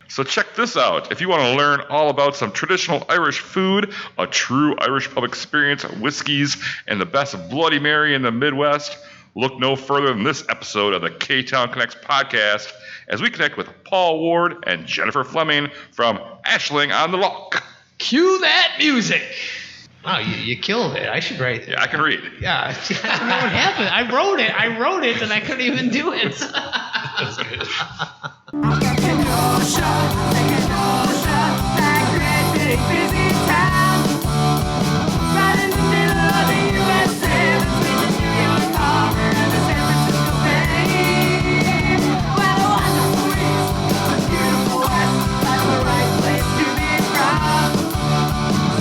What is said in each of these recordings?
So check this out. If you want to learn all about some traditional Irish food, a true Irish pub experience, whiskeys, and the best Bloody Mary in the Midwest, look no further than this episode of the Ktown Connects podcast as we connect with Paul Ward and Jenifer Fleming from Ashling on the Lough. Cue that music. Wow, you killed it. I should write it. Yeah, I can read. Yeah, I don't know what happened. I wrote it, and I couldn't even do it. That was good. Kenosha, that great big busy town, right in the middle of the USA, between the New York Harbor and the San Francisco Bay. Well, a wonderful east, a beautiful west, that's the right place to be from.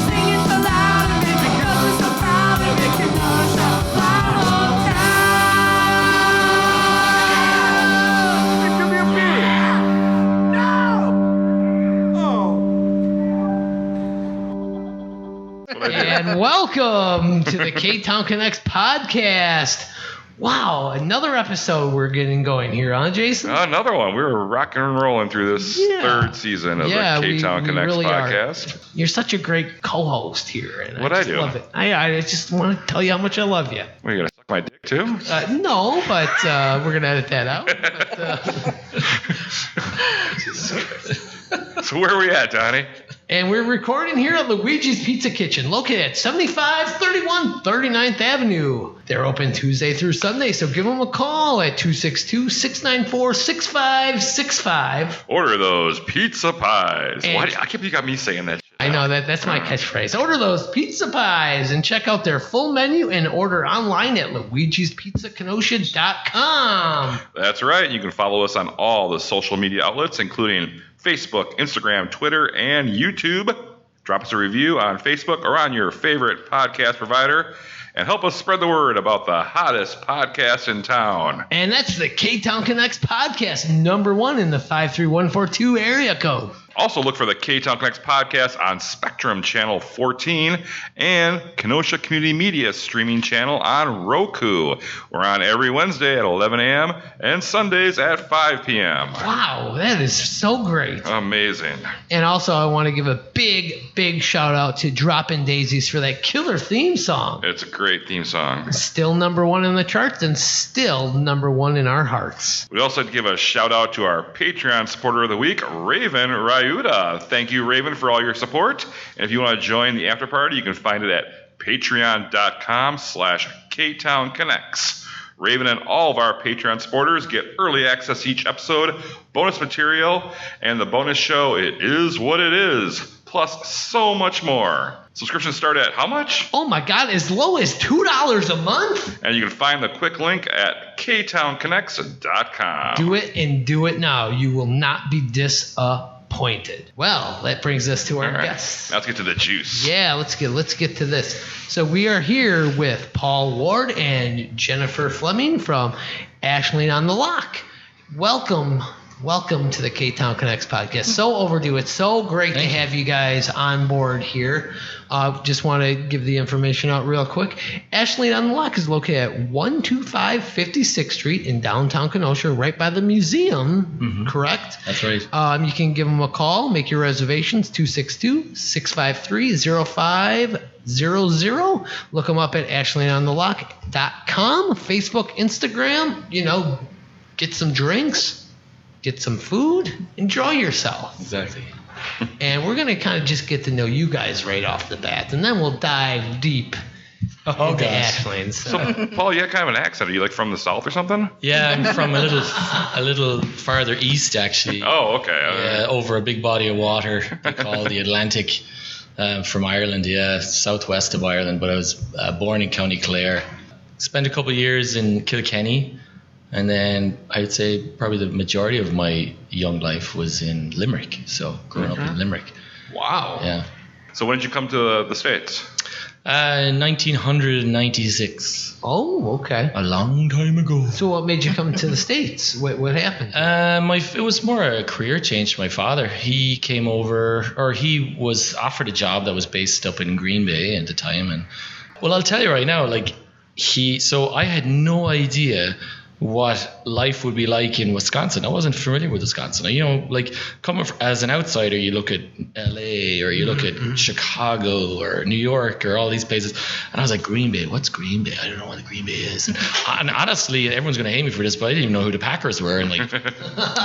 Sing it so loud and make because we're so proud to make Kenosha our hometown. And welcome to the Ktown Connects podcast. Wow, another episode we're getting going here, huh, Jason? Another one. We're rocking and rolling through this third season of the Ktown Connects really podcast. Are. You're such a great co-host here. And What'd I do? Love it. I just want to tell you how much I love you. What, are you going to suck my dick too? No, but we're going to edit that out. But, So where are we at, Donny? And we're recording here at Luigi's Pizza Kitchen, located at 7531 39th Avenue. They're open Tuesday through Sunday, so give them a call at 262-694-6565. Order those pizza pies. I can't believe you got me saying that shit. I know, that's my catchphrase. Order those pizza pies and check out their full menu and order online at luigispizzakenosha.com. That's right. You can follow us on all the social media outlets, including Facebook, Instagram, Twitter, and YouTube. Drop us a review on Facebook or on your favorite podcast provider and help us spread the word about the hottest podcast in town. And that's the Ktown Connects podcast, #1 in the 53142 area code. Also look for the Ktown Connects podcast on Spectrum Channel 14 and Kenosha Community Media streaming channel on Roku. We're on every Wednesday at 11 a.m. and Sundays at 5 p.m. Wow, that is so great. Amazing. And also I want to give a big shout out to Dropping Daisies for that killer theme song. It's a great theme song. Still #1 in the charts and still #1 in our hearts. We also like to give a shout out to our Patreon supporter of the week, Raven Ryu. Thank you, Raven, for all your support. And if you want to join the after party, you can find it at patreon.com/Ktown Connects. Raven and all of our Patreon supporters get early access to each episode, bonus material, and the bonus show, It Is What It Is, plus so much more. Subscriptions start at how much? Oh my God, as low as $2 a month? And you can find the quick link at ktownconnects.com. Do it and do it now. You will not be disappointed. Well, that brings us to our guests. Now let's get to the juice. Yeah, let's get to this. So we are here with Paul Ward and Jenifer Fleming from Ashling on the Lough. Welcome to the Ktown Connects podcast. So overdue. It's so great to have you guys on board here. Just want to give the information out real quick. Ashling on the Lough is located at 125 56th Street in downtown Kenosha, right by the museum, correct? That's right. You can give them a call, make your reservations, 262-653-0500. Look them up at ashlingonthelough.com, Facebook, Instagram, get some drinks, get some food, enjoy yourself. Exactly. And we're going to kind of just get to know you guys right off the bat, and then we'll dive deep into Ashland. So, Paul, you have kind of an accent. Are you like from the South or something? Yeah, I'm from a little farther east, actually. Oh, okay. Over a big body of water they call the Atlantic, from Ireland, southwest of Ireland. But I was born in County Clare. Spent a couple of years in Kilkenny. And then I'd say probably the majority of my young life was in Limerick. So growing up in Limerick. Wow. Yeah. So when did you come to the States? 1996. Oh, okay. A long time ago. So what made you come to the States? What happened? It was more a career change for my father. He came over, or he was offered a job that was based up in Green Bay at the time. And well, I'll tell you right now, so I had no idea what life would be like in Wisconsin. I wasn't familiar with Wisconsin. You know, like coming as an outsider, you look at LA or you look at Chicago or New York or all these places, and I was like, Green Bay, what's Green Bay? I don't know what the Green Bay is. And honestly, everyone's going to hate me for this, but I didn't even know who the Packers were. And like,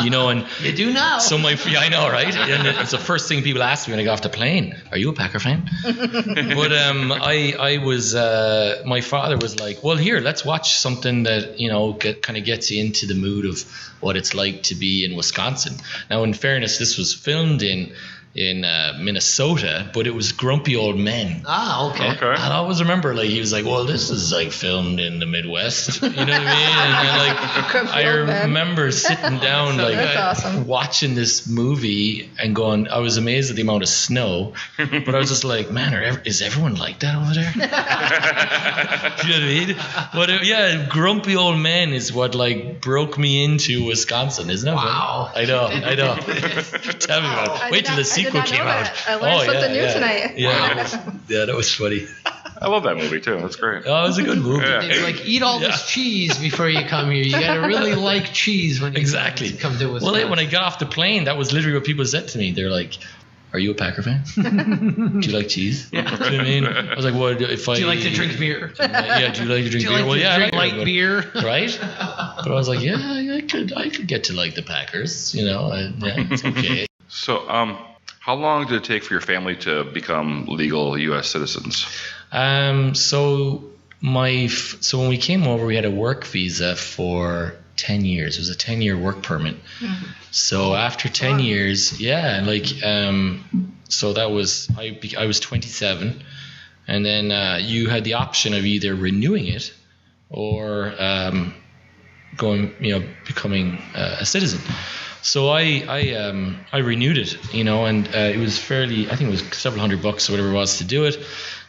you know, and You do now. so I know, right? And it's the first thing people ask me when I got off the plane. Are you a Packer fan? But I was, my father was like, well, here, let's watch something that, you know, kind of gets you into the mood of what it's like to be in Wisconsin. Now, in fairness, this was filmed in Minnesota, but it was grumpy old men. Ah, okay. Okay. I always remember, like, he was like, well, this is like filmed in the Midwest. You know what I mean? And like, Grumpy I old men. remember sitting down, like, That's awesome. watching this movie and going, I was amazed at the amount of snow, but I was just like, man, is everyone like that over there? You know what I mean? But yeah, grumpy old men is what like broke me into Wisconsin, isn't it? Wow. I know. Tell me about it. Wait till the sequel came out. I learned something new tonight. Yeah, that was funny. I love that movie too. That's great. Oh, it was a good movie. Yeah. They're like, eat all this cheese before you come here. You got to really like cheese when you Exactly. come to Wisconsin. Well, when I got off the plane, that was literally what people said to me. They're like, are you a Packer fan? Do you like cheese? Yeah. You know what I mean? I was like, well, if I... Do you like to drink beer? Yeah, do you like to drink Do you beer? like Well, to yeah, drink I like light beer? Right? But I was like, yeah, I could get to like the Packers, you know. Yeah, it's okay. So, how long did it take for your family to become legal U.S. citizens? So when we came over, we had a work visa for 10 years. It was a 10-year work permit. Mm-hmm. So after 10 years, yeah, like, so that was, I was 27, and then you had the option of either renewing it or becoming a citizen. So I renewed it, you know, and it was fairly, I think it was several $100 or whatever it was to do it.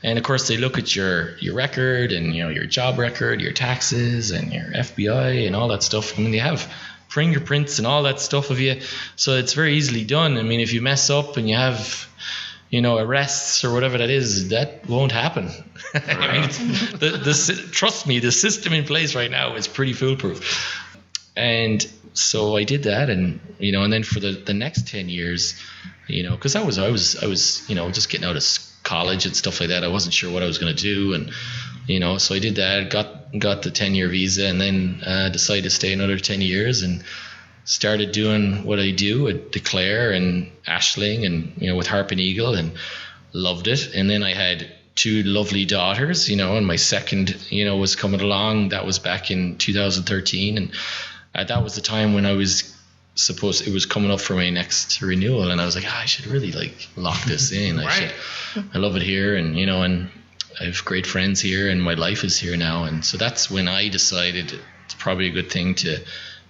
And of course they look at your record and, you know, your job record, your taxes and your FBI and all that stuff. I mean, they have fingerprints and all that stuff of you. So it's very easily done. I mean, if you mess up and you have, you know, arrests or whatever that is, that won't happen. I mean, trust me, the system in place right now is pretty foolproof. And so I did that, and, you know, and then for the next 10 years, you know, because I was, you know, just getting out of college and stuff like that. I wasn't sure what I was going to do, and, you know, so I did that, got the 10-year visa, and then decided to stay another 10 years and started doing what I do at Declare and Ashling and, you know, with Harp and Eagle, and loved it. And then I had 2 lovely daughters, you know, and my second, you know, was coming along. That was back in 2013, and that was the time when I was it was coming up for my next renewal, and I was like, I should really like lock this in. I love it here, and, you know, and I have great friends here, and my life is here now. And so that's when I decided it's probably a good thing to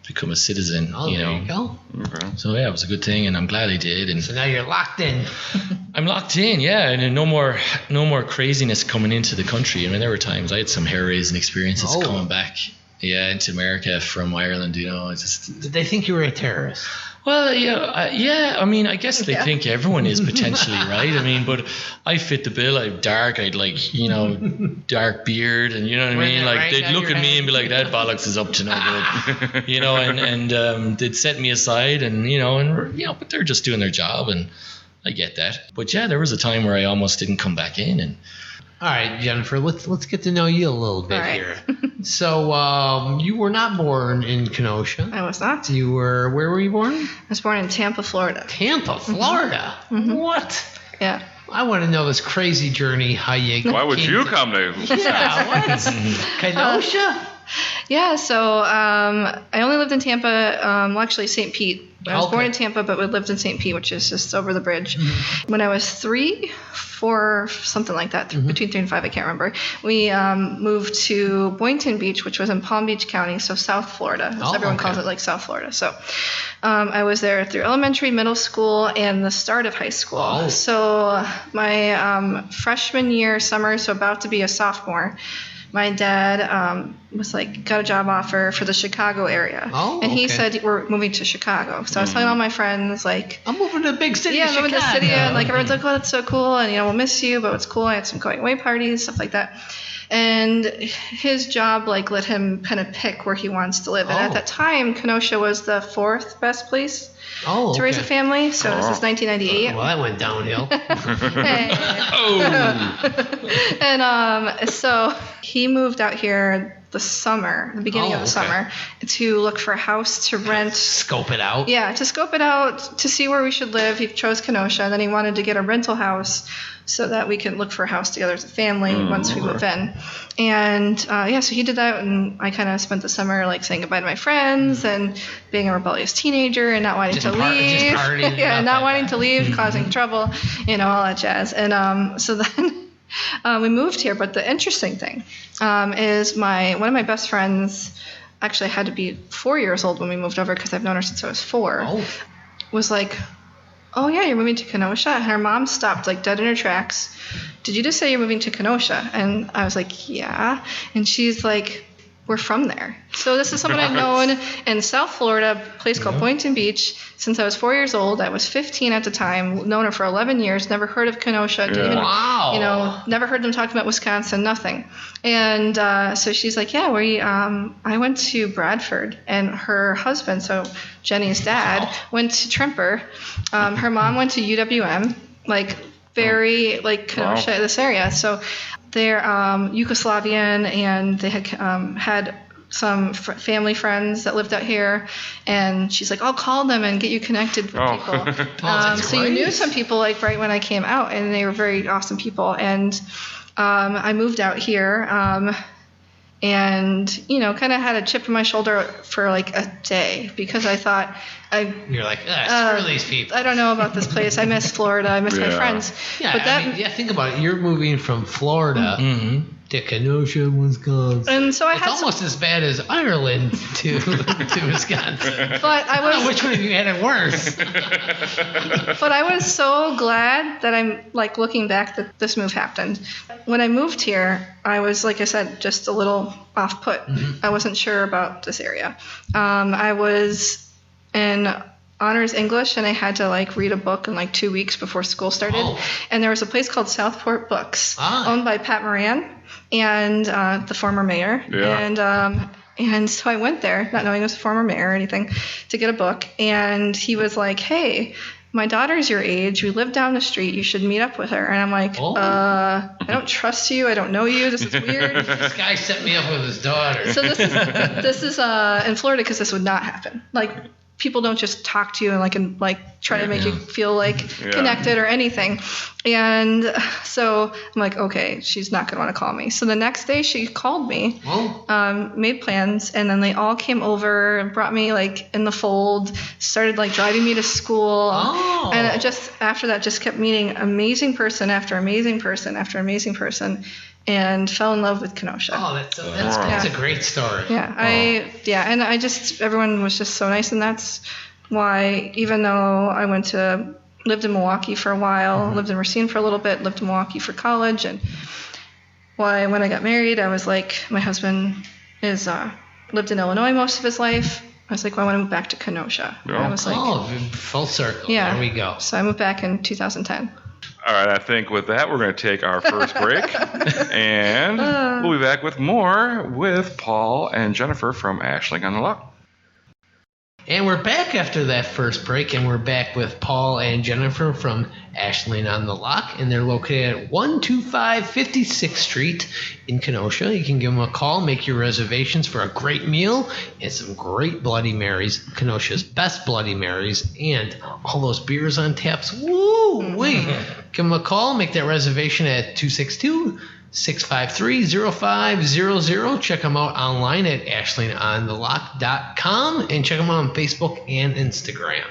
become a citizen. Oh, you know. there you go. Okay. So yeah, it was a good thing, and I'm glad I did. And So now you're locked in. I'm locked in, yeah, and no more craziness coming into the country. I mean, there were times I had some hair-raising experiences coming back, into America from Ireland. You know, it's just. Did they think you were a terrorist? Well, yeah. I mean, I guess they think everyone is potentially, right? I mean, but I fit the bill. I'm dark. I'd like, you know, dark beard, and you know what I mean. Like they'd look at me and be like, "That bollocks is up to no good," you know, and they'd set me aside, and you know, but they're just doing their job, and I get that. But yeah, there was a time where I almost didn't come back in, and. All right, Jenifer, let's get to know you a little bit here. So you were not born in Kenosha. I was not. Where were you born? I was born in Tampa, Florida. Tampa, Florida. Mm-hmm. What? Yeah. I want to know this crazy journey. How you? Why would came you to- come to? Yeah, what? Kenosha? Yeah, so I only lived in Tampa, actually St. Pete. I was born in Tampa, but we lived in St. Pete, which is just over the bridge. Mm-hmm. When I was 3, 4, something like that, between 3 and 5, I can't remember, we moved to Boynton Beach, which was in Palm Beach County, so South Florida. Everyone calls it like South Florida. So I was there through elementary, middle school, and the start of high school. Oh. So my freshman year, summer, so about to be a sophomore, my dad was like, got a job offer for the Chicago area. Oh, and he said, we're moving to Chicago. So I was telling all my friends, like, I'm moving to a big city. Yeah, I'm moving to the city. And like, everyone's like, oh, that's so cool. And, you know, we'll miss you, but it's cool. I had some going away parties, stuff like that. And his job like let him kind of pick where he wants to live. And at that time, Kenosha was the 4th best place to raise a family. So this is 1998. Well, that went downhill. And so he moved out here the beginning of the summer, to look for a house to rent. Scope it out. Yeah, to scope it out, to see where we should live. He chose Kenosha, and then he wanted to get a rental house so that we could look for a house together as a family once we move in. And so he did that, and I kind of spent the summer like saying goodbye to my friends and being a rebellious teenager and not wanting to leave. Not wanting to leave, causing trouble, all that jazz. And so then we moved here. But the interesting thing is one of my best friends, actually had to be 4 years old when we moved over because I've known her since I was 4, was like, oh yeah, you're moving to Kenosha? And her mom stopped like dead in her tracks. Did you just say you're moving to Kenosha? And I was like, yeah. And she's like, we're from there. So this is someone I've known in South Florida, a place called Boynton Beach, since I was 4 years old. I was 15 at the time, known her for 11 years, never heard of Kenosha, didn't even, never heard them talk about Wisconsin, nothing. And so she's like, yeah, I went to Bradford, and her husband, so Jenny's dad, went to Trimper. Her mom went to UWM, like very like Kenosha, this area. So they're Yugoslavian, and they had some family friends that lived out here, and she's like, I'll call them and get you connected with people. So you knew some people like right when I came out, and they were very awesome people. And I moved out here, and kind of had a chip on my shoulder for like a day because I thought you're like, screw these people. I don't know about this place. I miss Florida. I miss my friends. Yeah, but think about it. You're moving from Florida to Kenosha, Wisconsin. And so it's almost as bad as Ireland to Wisconsin. But I don't know which one of you had it worse. But I was so glad that I'm like looking back that this move happened. When I moved here, I was, like I said, just a little off put. I wasn't sure about this area. I was in honors English, and I had to like read a book in like 2 weeks before school started. And there was a place called Southport Books, owned by Pat Moran and the former mayor. And so I went there, not knowing he was a former mayor or anything, to get a book. And he was like, hey, my daughter's your age. We live down the street. You should meet up with her. And I'm like, I don't trust you. I don't know you. This is weird. This guy set me up with his daughter. So this is in Florida, because this would not happen. Like, people don't just talk to you and try to make you feel like connected or anything. And so I'm like, okay, she's not going to want to call me. So the next day she called me, made plans, and then they all came over and brought me like in the fold, started like driving me to school. And it just after that just kept meeting amazing person after amazing person after amazing person, and fell in love with Kenosha. That's a great story. And everyone was just so nice, and that's why, even though I lived in Milwaukee for a while, lived in Racine for a little bit, lived in Milwaukee for college, and why when I got married, I was like, my husband lived in Illinois most of his life. I was like, well, I want to move back to Kenosha. I was like, full circle. Yeah. There we go. So I moved back in 2010. All right, I think with that, we're going to take our first break, and we'll be back with more with Paul and Jenifer from Ashling on the Lough. And we're back after that first break, and we're back with Paul and Jenifer from Ashling on the Lough, and they're located at 125 56th Street in Kenosha. You can give them a call, make your reservations for a great meal and some great Bloody Marys, Kenosha's best Bloody Marys, and all those beers on taps. Woo-wee! Give them a call, make that reservation at 262-653-0500. Check them out online at ashlingonthelough.com, and check them out on Facebook and Instagram.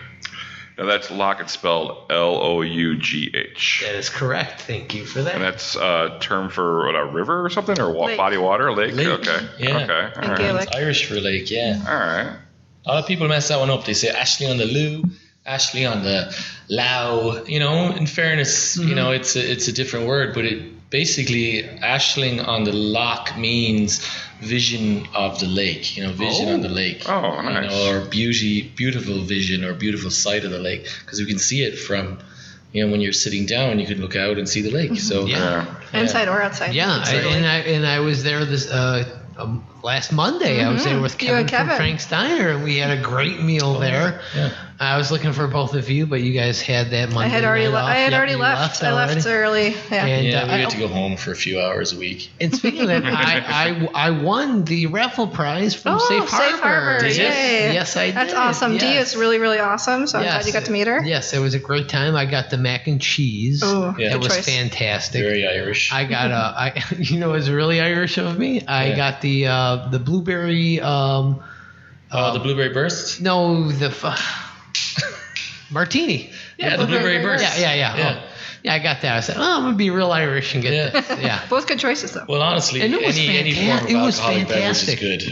Now that's Lough, it's spelled Lough. That is correct. Thank you for that. And that's a term for a river or something, or body of water, lake? Okay. Yeah. Okay. All right. It's Irish for lake, yeah. All right. A lot of people mess that one up. They say Ashling on the Lough, Ashling on the Lough. In fairness, it's a different word, but it basically, Ashling on the Lough means vision of the lake, vision on the lake. Oh, nice. Or beautiful vision or beautiful sight of the lake, because we can see it from when you're sitting down, you could look out and see the lake. So inside or outside. Yeah, I was there this last Monday. I was there with Kevin from Frank Steiner, and we had a great meal there. Yeah. I was looking for both of you, but you guys had that Monday. I had already left. I left early. Yeah, we had to go home for a few hours a week. And speaking of that, I won the raffle prize from Safe Harbor. Did you? Yes, I did. That's awesome. Yes. Dee is really, really awesome. So I'm glad you got to meet her. Yes, it was a great time. I got the mac and cheese. Oh, it was fantastic. Very Irish. I got it was really Irish of me. I got the blueberry. The blueberry burst. No, the martini. Yeah, the blueberry burst. Yeah. I got that. I said, I'm going to be real Irish and get this. Yeah. Both good choices, though. Well, honestly, any form of alcoholic beverage is good.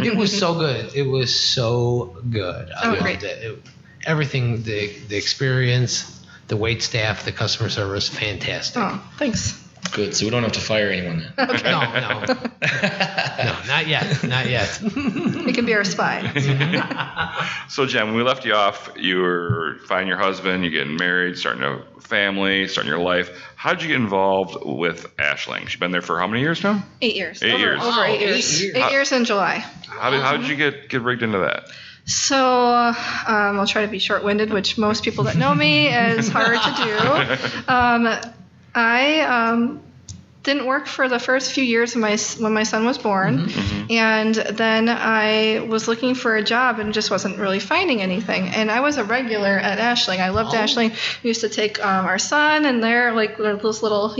It was so good. It was so good. I loved it. Everything, the experience, the wait staff, the customer service, fantastic. Oh, thanks. Good. So we don't have to fire anyone then. Okay. No, not yet. Not yet. He can be our spy. So, Jen, when we left you off, you were finding your husband, you're getting married, starting a family, starting your life. How did you get involved with Ashling? She's been there for how many years now? 8 years. Over 8 years. 8 years in July. How did you get rigged into that? So I'll try to be short-winded, which most people that know me is hard to do. I didn't work for the first few years when my son was born, and then I was looking for a job and just wasn't really finding anything. And I was a regular at Ashling. I loved Ashling. We used to take our son and their those little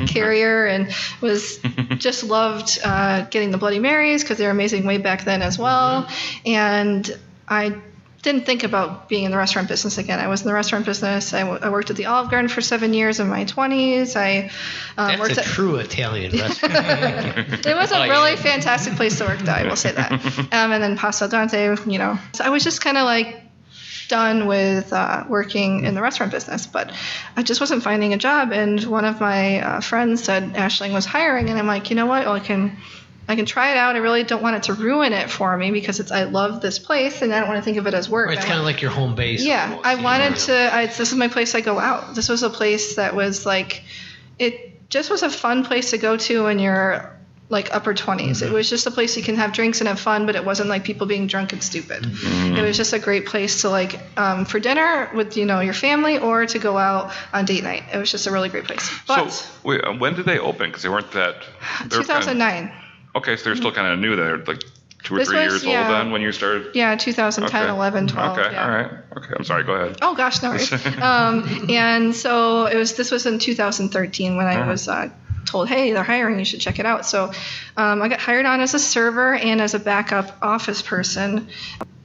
carrier, and was just loved getting the Bloody Marys because they were amazing way back then as well. And I didn't think about being in the restaurant business again. I was in the restaurant business. I worked at the Olive Garden for 7 years in my 20s. That's a true Italian restaurant. It was a really fantastic place to work, though, I will say that. And then Pasta Dante, So I was just kind of done with working in the restaurant business, but I just wasn't finding a job. And one of my friends said Ashling was hiring, and I'm like, you know what? Well, I can try it out. I really don't want it to ruin it for me because I love this place and I don't want to think of it as work. Right, it's kind of like your home base. Yeah, almost, I wanted to. This is my place I go out. This was a place that was it just was a fun place to go to when you're upper 20s. It was just a place you can have drinks and have fun, but it wasn't people being drunk and stupid. It was just a great place to for dinner with your family or to go out on date night. It was just a really great place. But so when did they open? Because they weren't that. 2009. Okay, so they're still kind of new. They're 2 or 3 years old then when you started? Yeah, 2010, 11, 12. Okay, all right. Okay, I'm sorry, go ahead. Oh, gosh, no worries. And so this was in 2013 when I was told, hey, they're hiring, you should check it out. So I got hired on as a server and as a backup office person.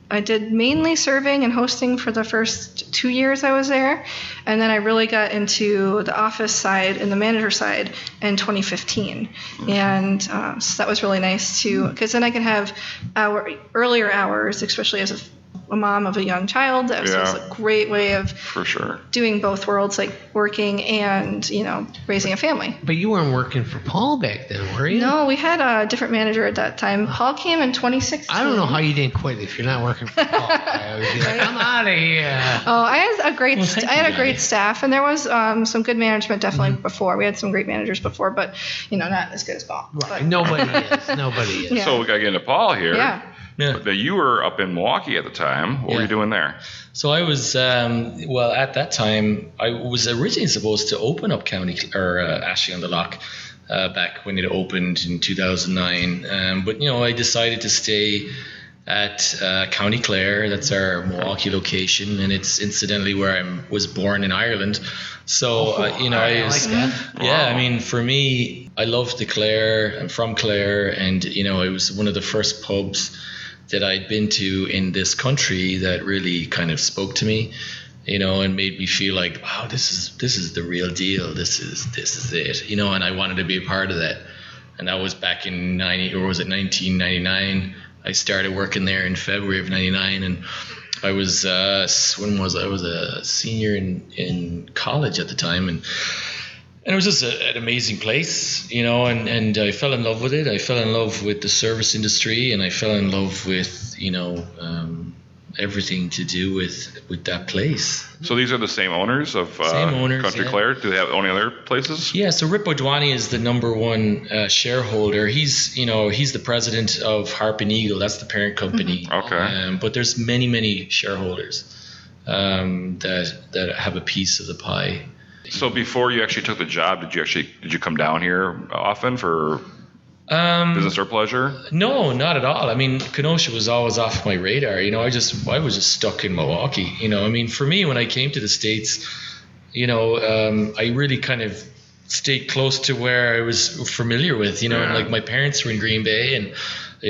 I did mainly serving and hosting for the first 2 years I was there, and then I really got into the office side and the manager side in 2015, and so that was really nice too, because then I could have earlier hours, especially as a mom of a young child. That was a great way of for sure doing both worlds, working and raising a family. But you weren't working for Paul back then, were you? No, we had a different manager at that time. Paul came in 2016. I don't know how you didn't quit if you're not working for Paul. I would be like, I'm out of here. Oh, I had a great staff, and there was some good management definitely before. We had some great managers before, but not as good as Paul. Right. Nobody is. Yeah. So we got to get into Paul here. Yeah. But you were up in Milwaukee at the time. What were you doing there? So I was, at that time, I was originally supposed to open up Ashling on the Lough back when it opened in 2009. But I decided to stay at County Clare. That's our Milwaukee location, and it's incidentally where I was born in Ireland. So I like that. Yeah, I mean, for me, I loved the Clare. I'm from Clare, and it was one of the first pubs that I'd been to in this country that really kind of spoke to me, and made me feel like, wow, this is the real deal. This is it, and I wanted to be a part of that. And that was back in 1999. I started working there in February of 99, and I was I was a senior in college at the time, and it was just an amazing place, and I fell in love with it. I fell in love with the service industry, and I fell in love with everything to do with that place. So these are the same owners of Country yeah. Clare? Do they have any other places? Yeah, so Rip O'Dwani is the number one shareholder. He's the president of Harp and Eagle. That's the parent company. Okay. But there's many shareholders that have a piece of the pie. So before you actually took the job, did you come down here often for business or pleasure? No, not at all. I mean, Kenosha was always off my radar. I was just stuck in Milwaukee. I mean, for me, when I came to the States, I really kind of stayed close to where I was familiar with, and like my parents were in Green Bay, and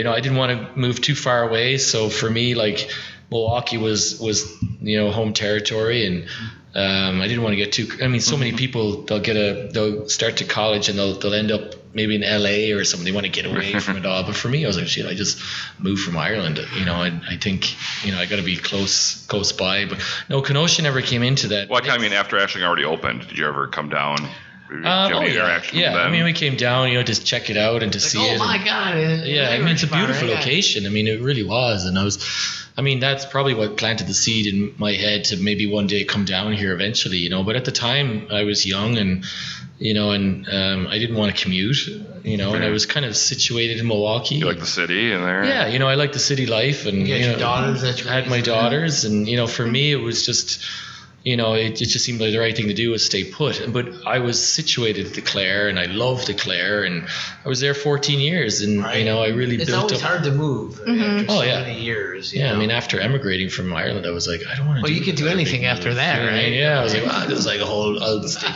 I didn't want to move too far away. So for me, like Milwaukee was home territory, and I didn't want to get too. I mean, so many people they'll start to college and they'll end up maybe in LA or something. They want to get away from it all. But for me, I was like, shit, I just moved from Ireland. I think I got to be close by. But no, Kenosha never came into that. Well, I mean, after Ashling already opened, did you ever come down? Did you have any interaction with them? I mean, we came down, to check it out and to see it. Oh my God! Yeah, I mean, it's a beautiful location. I mean, it really was, and that's probably what planted the seed in my head to maybe one day come down here eventually, But at the time, I was young and I didn't want to commute, and I was kind of situated in Milwaukee. You like the city in there? Yeah, I like the city life, and your daughters. I had my daughters, and for me, it was just. It just seemed like the right thing to do was stay put. But I was situated at the Clare, and I loved the Clare, and I was there 14 years, and I really it's built up. It's always hard to move after so many years. I mean, after emigrating from Ireland, I was like, I don't want to. Well, you could do anything after that, right? Yeah, I was like, wow, this is like I'll stay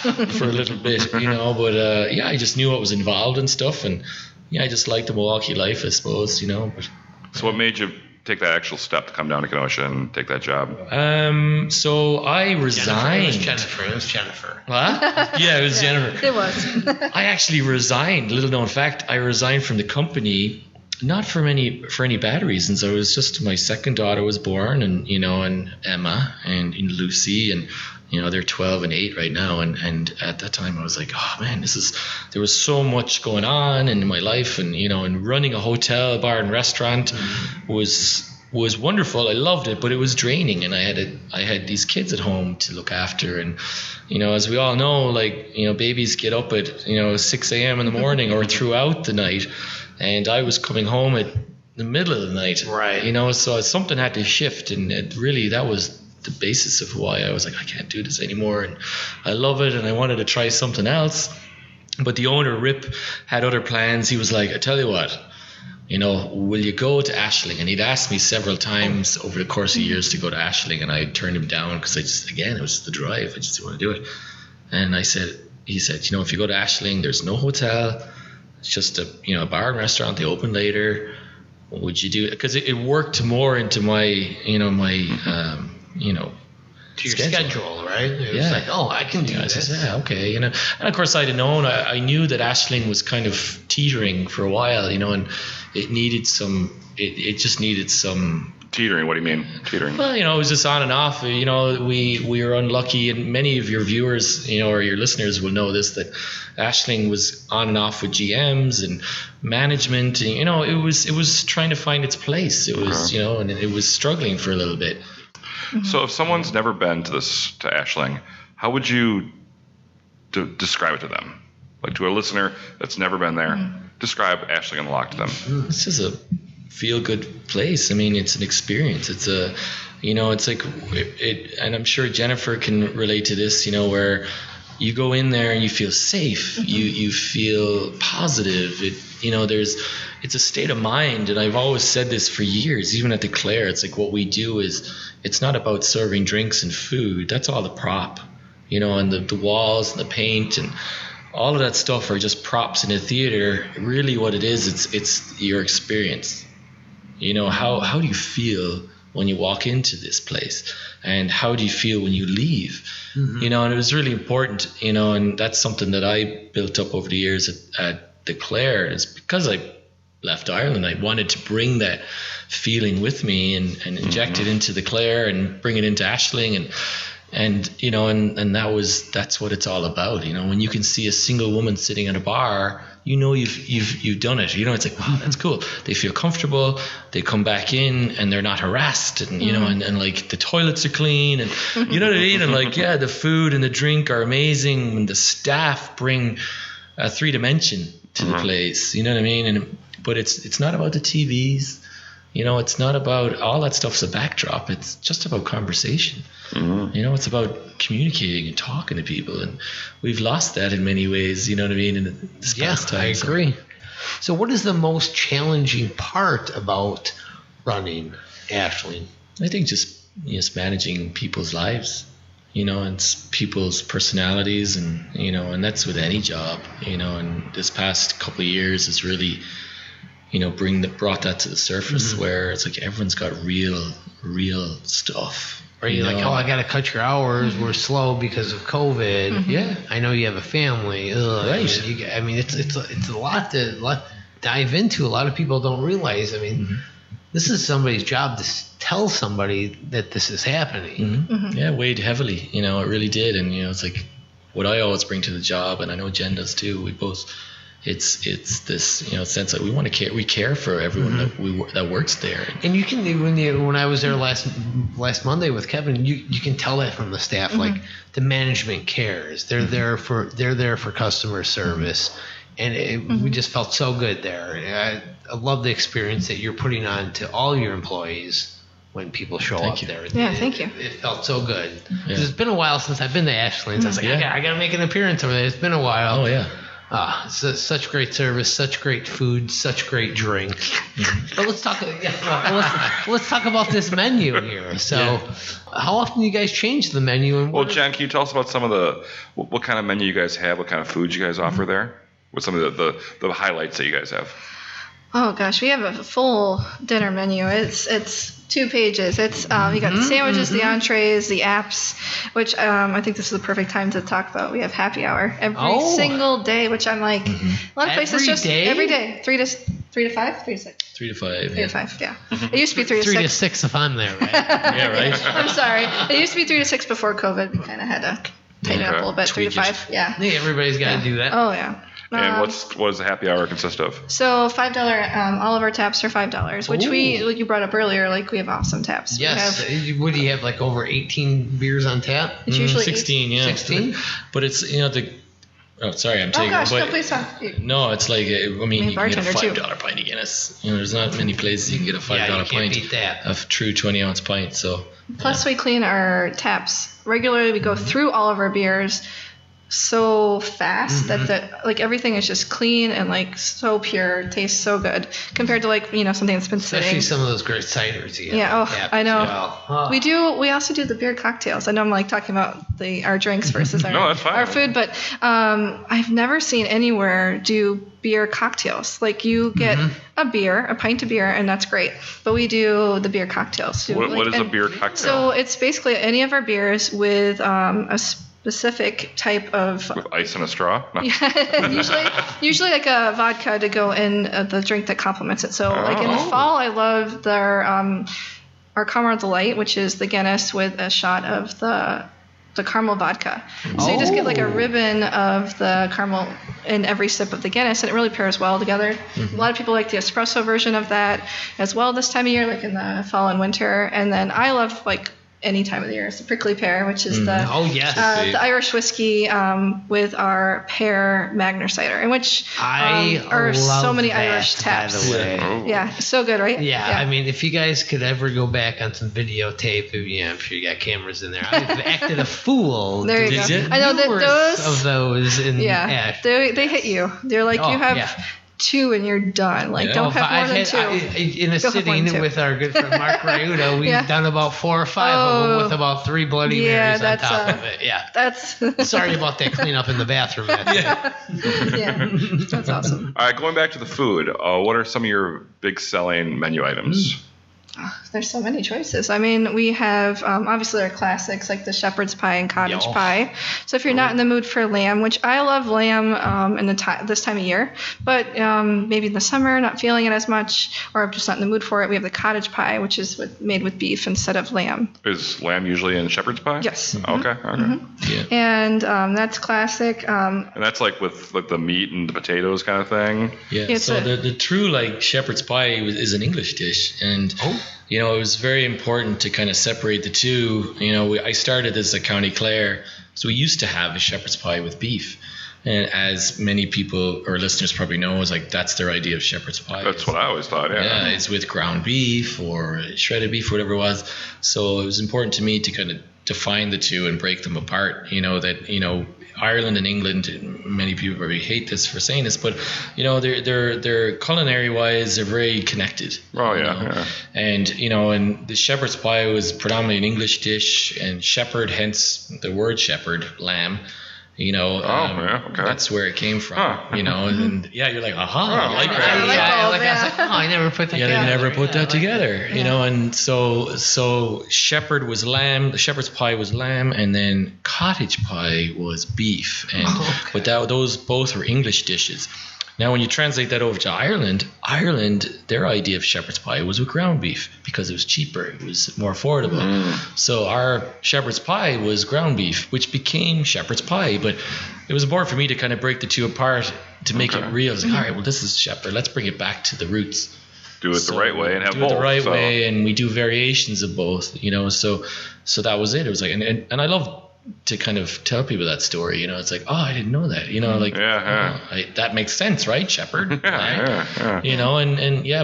put for a little bit, But I just knew what was involved and stuff, and I just liked the Milwaukee life, I suppose, But so what made you take that actual step to come down to Kenosha and take that job? So I resigned. It was Jenifer. What? Yeah, it was Jenifer. It was. I actually resigned. Little known fact, I resigned from the company, not for any bad reasons. I was just, my second daughter was born, and and Emma and Lucy, and they're 12 and 8 right now, and at that time I was like, oh man, there was so much going on in my life, and and running a hotel, bar, and restaurant was wonderful. I loved it, but it was draining, and I had these kids at home to look after, and as we all know, like babies get up at 6 a.m. in the morning or throughout the night, and I was coming home at the middle of the night, right? So something had to shift, and that was the basis of why I was like, I can't do this anymore, and I love it, and I wanted to try something else. But the owner, Rip, had other plans. He was like, I tell you what, will you go to Ashling? And he'd asked me several times over the course of years to go to Ashling, and I turned him down because it was the drive. I just didn't want to do it. And he said, if you go to Ashling, there's no hotel. It's just a bar and restaurant. They open later. What would you do? Because it worked more into my, to your schedule, right? It was like, oh, I can do this. I said, okay, And of course, I'd known. I knew that Ashling was kind of teetering for a while, and it needed some. It just needed some. Teetering? What do you mean, teetering? Well, it was just on and off. We were unlucky, and many of your viewers, or your listeners will know this, that Ashling was on and off with GMs and management. And, it was trying to find its place. It was, and it was struggling for a little bit. So if someone's never been to Ashling, how would you describe it to them? Like to a listener that's never been there, describe Ashling and Lough to them. This is a feel-good place. I mean, it's an experience. It's a, it's like it, and I'm sure Jenifer can relate to this. Where you go in there and you feel safe. You feel positive. It's a state of mind, and I've always said this for years. Even at the Clare, it's like what we do is it's not about serving drinks and food. That's all the prop, and the walls and the paint and all of that stuff are just props in a theater. Really, what it is, it's your experience. How do you feel when you walk into this place, and how do you feel when you leave? And it was really important, and that's something that I built up over the years at the Clare. It's because I left Ireland. I wanted to bring that feeling with me and inject it into the Clare and bring it into Ashling, and that's what it's all about. When you can see a single woman sitting at a bar, you know you've done it. You know, it's like, wow, that's cool. They feel comfortable. They come back in and they're not harassed, and you know, and like the toilets are clean, and you know what I mean. And like, yeah, the food and the drink are amazing, and the staff bring a 3 dimension to the place. You know what I mean? But it's not about the TVs. You know, it's not about all that stuff's a backdrop. It's just about conversation. You know, it's about communicating and talking to people, and we've lost that in many ways. You know what I mean? In this past time. I agree. So, what is the most challenging part about running Ashling? I think just managing people's lives. You know, and people's personalities, and you know, and that's with any job. You know, and this past couple of years has really, you know, brought that to the surface, where it's like everyone's got real stuff. Are you like, I got to cut your hours. We're slow because of COVID. Yeah, I know you have a family. Right. I mean, it's a lot to dive into. A lot of people don't realize. I mean, this is somebody's job to tell somebody that this is happening. Yeah, weighed heavily. You know, it really did. And you know, it's like what I always bring to the job, and I know Jen does too. We both. It's this, you know, sense that we care for everyone that works there. And you can when I was there last Monday with Kevin, you can tell that from the staff. Like the management cares. They're there for customer service, and we just felt so good there. I love the experience that you're putting on to all your employees when people show up there. Yeah, thank you. It felt so good. Yeah. It's been a while since I've been to Ashland. So I was like, I got to make an appearance over there. It's been a while. Oh yeah. Such great service, such great food, such great drink. But let's talk. Let's talk about this menu here. So, how often do you guys change the menu? And Jen, can you tell us about some of what kind of menu you guys have? What kind of food you guys offer there? What's some of the highlights that you guys have? Oh gosh, we have a full dinner menu. It's 2 pages. It's you got the sandwiches, the entrees, the apps, which I think this is the perfect time to talk about. We have happy hour every single day, which I'm like, a lot of places every day, 3 to 5, 3 to 6. 3 to 5. 3 to 5. Yeah. It used to be 3 to 6. 3 to 6 if I'm there, right? Yeah, right. I'm sorry. It used to be 3 to 6 before COVID. We kind of had to tighten it up a little bit. 3 to 5. Yeah. I think everybody's got to do that. Oh yeah. And what does the happy hour consist of? So $5. All of our taps are $5, which like you brought up earlier, like we have awesome taps. Yes. What do you have, like over 18 beers on tap? It's usually 16. 8. Yeah. 16. But it's, you know, Oh, sorry, I'm taking. Oh gosh, no, please talk. No, it's like I mean, you can get a $5 pint of Guinness. You know, there's not many places you can get a $5 pint of true 20-ounce pint. So. Plus, we clean our taps regularly. We go through all of our beers so fast that like everything is just clean and like so pure, tastes so good compared to like, you know, something that's been sitting. Especially some of those great ciders. I know. Well. We also do the beer cocktails. I know I'm like talking about our drinks versus our food, but I've never seen anywhere do beer cocktails. Like you get a pint of beer, and that's great. But we do the beer cocktails too. What is a beer cocktail? So it's basically any of our beers with a specific type of with ice and a straw. No. Yeah, usually like a vodka to go in the drink that complements it. So like in the fall, I love our Caramel Delight, which is the Guinness with a shot of the caramel vodka. So you just get like a ribbon of the caramel in every sip of the Guinness, and it really pairs well together. A lot of people like the espresso version of that as well this time of year, like in the fall and winter. And then I love like any time of the year. It's the prickly pear, which is the Irish whiskey with our pear Magner cider, in which are so many Irish taps. Yeah, so good, right? Yeah, I mean, if you guys could ever go back on some videotape, I'm sure you got cameras in there. I've acted a fool. There you go. I know that those in Ash. They hit you. They're like, you have 2 and you're done. Like, don't have more than 2. In a sitting with our good friend Mark Ryuda, we've done about 4 or 5 of them with about 3 Bloody Marys on top of it. Yeah, that's. Sorry about that cleanup in the bathroom. That's awesome. All right, going back to the food, what are some of your big selling menu items? There's so many choices. I mean, we have obviously our classics like the shepherd's pie and cottage pie. So if you're not in the mood for lamb, which I love lamb in this time of year, but maybe in the summer not feeling it as much, or I'm just not in the mood for it, we have the cottage pie, which is made with beef instead of lamb. Is lamb usually in shepherd's pie? Yes. Okay. Yeah. And that's classic. And that's like with like the meat and the potatoes kind of thing? Yeah, so the true like shepherd's pie is an English dish, and it was very important to kind of separate the two. I started as a County Clare, so we used to have a shepherd's pie with beef, and as many people or listeners probably know, is like that's their idea of shepherd's pie. That's what I always thought. Yeah, it's with ground beef or shredded beef, whatever it was. So it was important to me to kind of define the two and break them apart. That Ireland and England, many people probably hate this for saying this, but they're culinary wise, they're very connected. Oh yeah. And and the shepherd's pie was predominantly an English dish, and shepherd, hence the word shepherd, lamb. That's where it came from. And you're like, aha, I like that. I never put that together. Yeah, they never put that together. And so shepherd was lamb, the shepherd's pie was lamb, and then cottage pie was beef. And but those both were English dishes. Now, when you translate that over to Ireland, their idea of shepherd's pie was with ground beef because it was cheaper, it was more affordable. So our shepherd's pie was ground beef, which became shepherd's pie. But it was important for me to kind of break the two apart to make it real. It's like, all right, well, this is shepherd. Let's bring it back to the roots. Do it the right way and have both. Do it the right way, and we do variations of both. So that was it. It was like, and I love to kind of tell people that story. It's like, oh, I didn't know that. That makes sense, right? Shepherd. Right?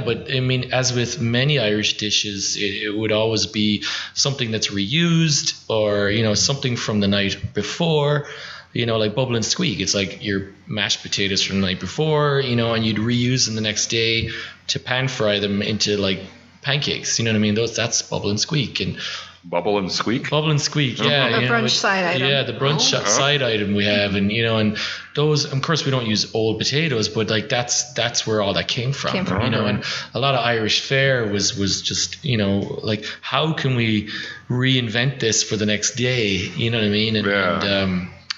But I mean, as with many Irish dishes, it would always be something that's reused, or something from the night before. Like bubble and squeak. It's like your mashed potatoes from the night before, and you'd reuse them the next day to pan fry them into like pancakes. You know what I mean? That's bubble and squeak. And Bubble and squeak? Bubble and squeak, yeah. The brunch side item. Yeah, the brunch side item we have. And, and those, of course, we don't use old potatoes, but like that's where all that came from. And a lot of Irish fare was just, like, how can we reinvent this for the next day? You know what I mean? And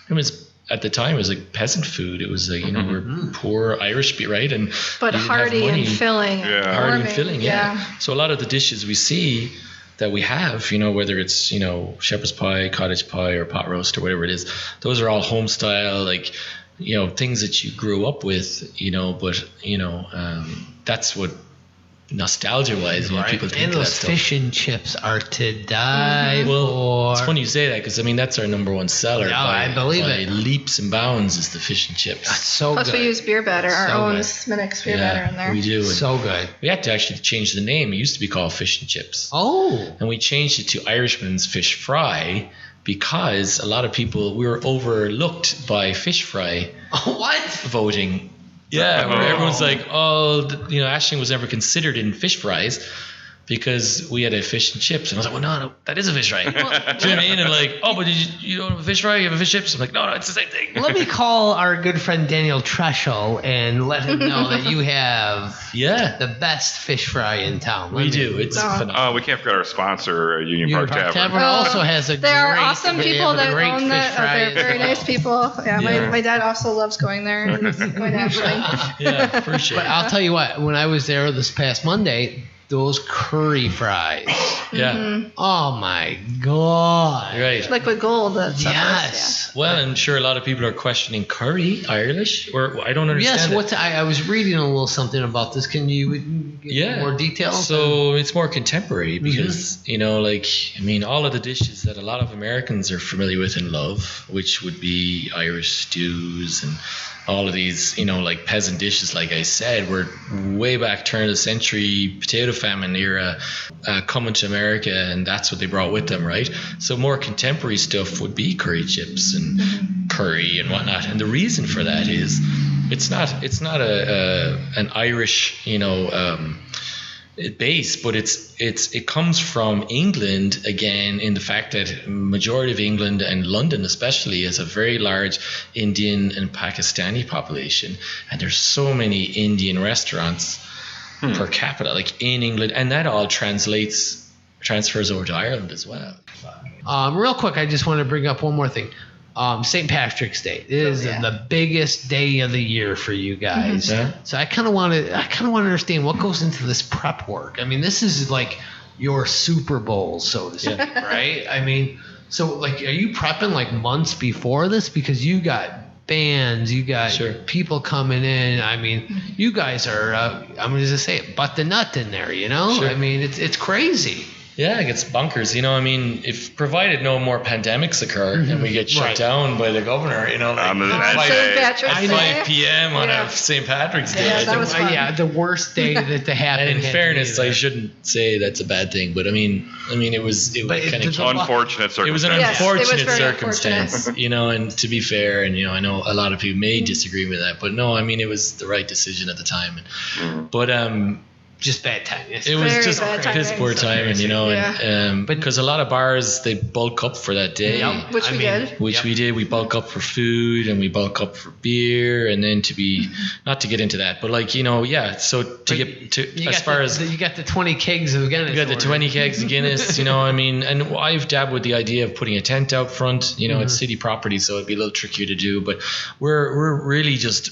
it was, at the time, it was like peasant food. It was like, we're poor Irish, right? But hearty and filling. Yeah. Hearty and filling, yeah. So a lot of the dishes we see that we have, whether it's, shepherd's pie, cottage pie, or pot roast, or whatever it is, those are all home style, like, things that you grew up with, but, that's what nostalgia-wise, people think and of that those stuff. Fish and chips are to die for. It's funny you say that, because, that's our number one seller. I believe it. Leaps and bounds is the fish and chips. That's so Plus good. we use beer batter, our own Sminex beer batter in there. We do. So good. We had to actually change the name. It used to be called Fish and Chips. Oh. And we changed it to Irishman's Fish Fry, because a lot of people, we were overlooked by fish fry voting. Yeah, where everyone's like, Ashling was never considered in fish fries because we had a fish and chips. And I was like, well, no, that is a fish fry. Do you know what I mean? And like, oh, but you don't have a fish fry? You have a fish chips? I'm like, no, it's the same thing. Let me call our good friend Daniel Treschel and let him know that you have the best fish fry in town. We do. It's phenomenal. We can't forget our sponsor, Union Park Tavern. Tavern also has a They are awesome people that own that. They're very nice people. Yeah, my dad also loves going there. And going to Ashling. Yeah, for sure. But I'll tell you what, when I was there this past Monday, those curry fries. Yeah. Oh my God. Right. Liquid gold. Yes. Well, I'm sure a lot of people are questioning curry, Irish, or I don't understand. Yes. I was reading a little something about this. Can you give more details? So it's more contemporary because, all of the dishes that a lot of Americans are familiar with and love, which would be Irish stews and all of these, like peasant dishes, like I said, were way back turn of the century, potato famine era, coming to America, and that's what they brought with them, right? So more contemporary stuff would be curry chips and curry and whatnot. And the reason for that is it's not an Irish, base, but it comes from England, again, in the fact that majority of England and London especially has a very large Indian and Pakistani population, and there's so many Indian restaurants per capita, like in England, and that all transfers over to Ireland as well. Real quick, I just want to bring up one more thing. St. Patrick's Day is the biggest day of the year for you guys. Yeah. So I kind of want to understand what goes into this prep work. I mean, this is like your Super Bowl, so to speak, right? I mean, so like, are you prepping like months before this? Because you got bands, you got people coming in. I mean, you guys are, I'm going to just say it, butt the nut in there, you know? Sure. I mean, it's crazy. Yeah, it gets bonkers. You know, I mean, if provided no more pandemics occur and we get shut down by the governor, you know, like at 5 p.m. on a St. Patrick's Day. Yeah, that was fun. The worst day that to happen. And in fairness, I shouldn't say that's a bad thing, but I mean, it was kind of unfortunate circumstance. It was an Yes, unfortunate very circumstance, unfortunate. you know. And to be fair, and you know, I know a lot of people may disagree with that, but no, I mean, it was the right decision at the time. But just bad timing. it was Very just bad piss poor timing, you know, and because a lot of bars they bulk up for that day, Which we did. we did. We bulk up for food and we bulk up for beer, and then not to get into that, but like, you know, so to get to as far as you got the 20 kegs of Guinness. you got the 20 kegs of Guinness, you know, I mean, and I've dabbed with the idea of putting a tent out front, you know, it's city property, so it'd be a little trickier to do, but we're really just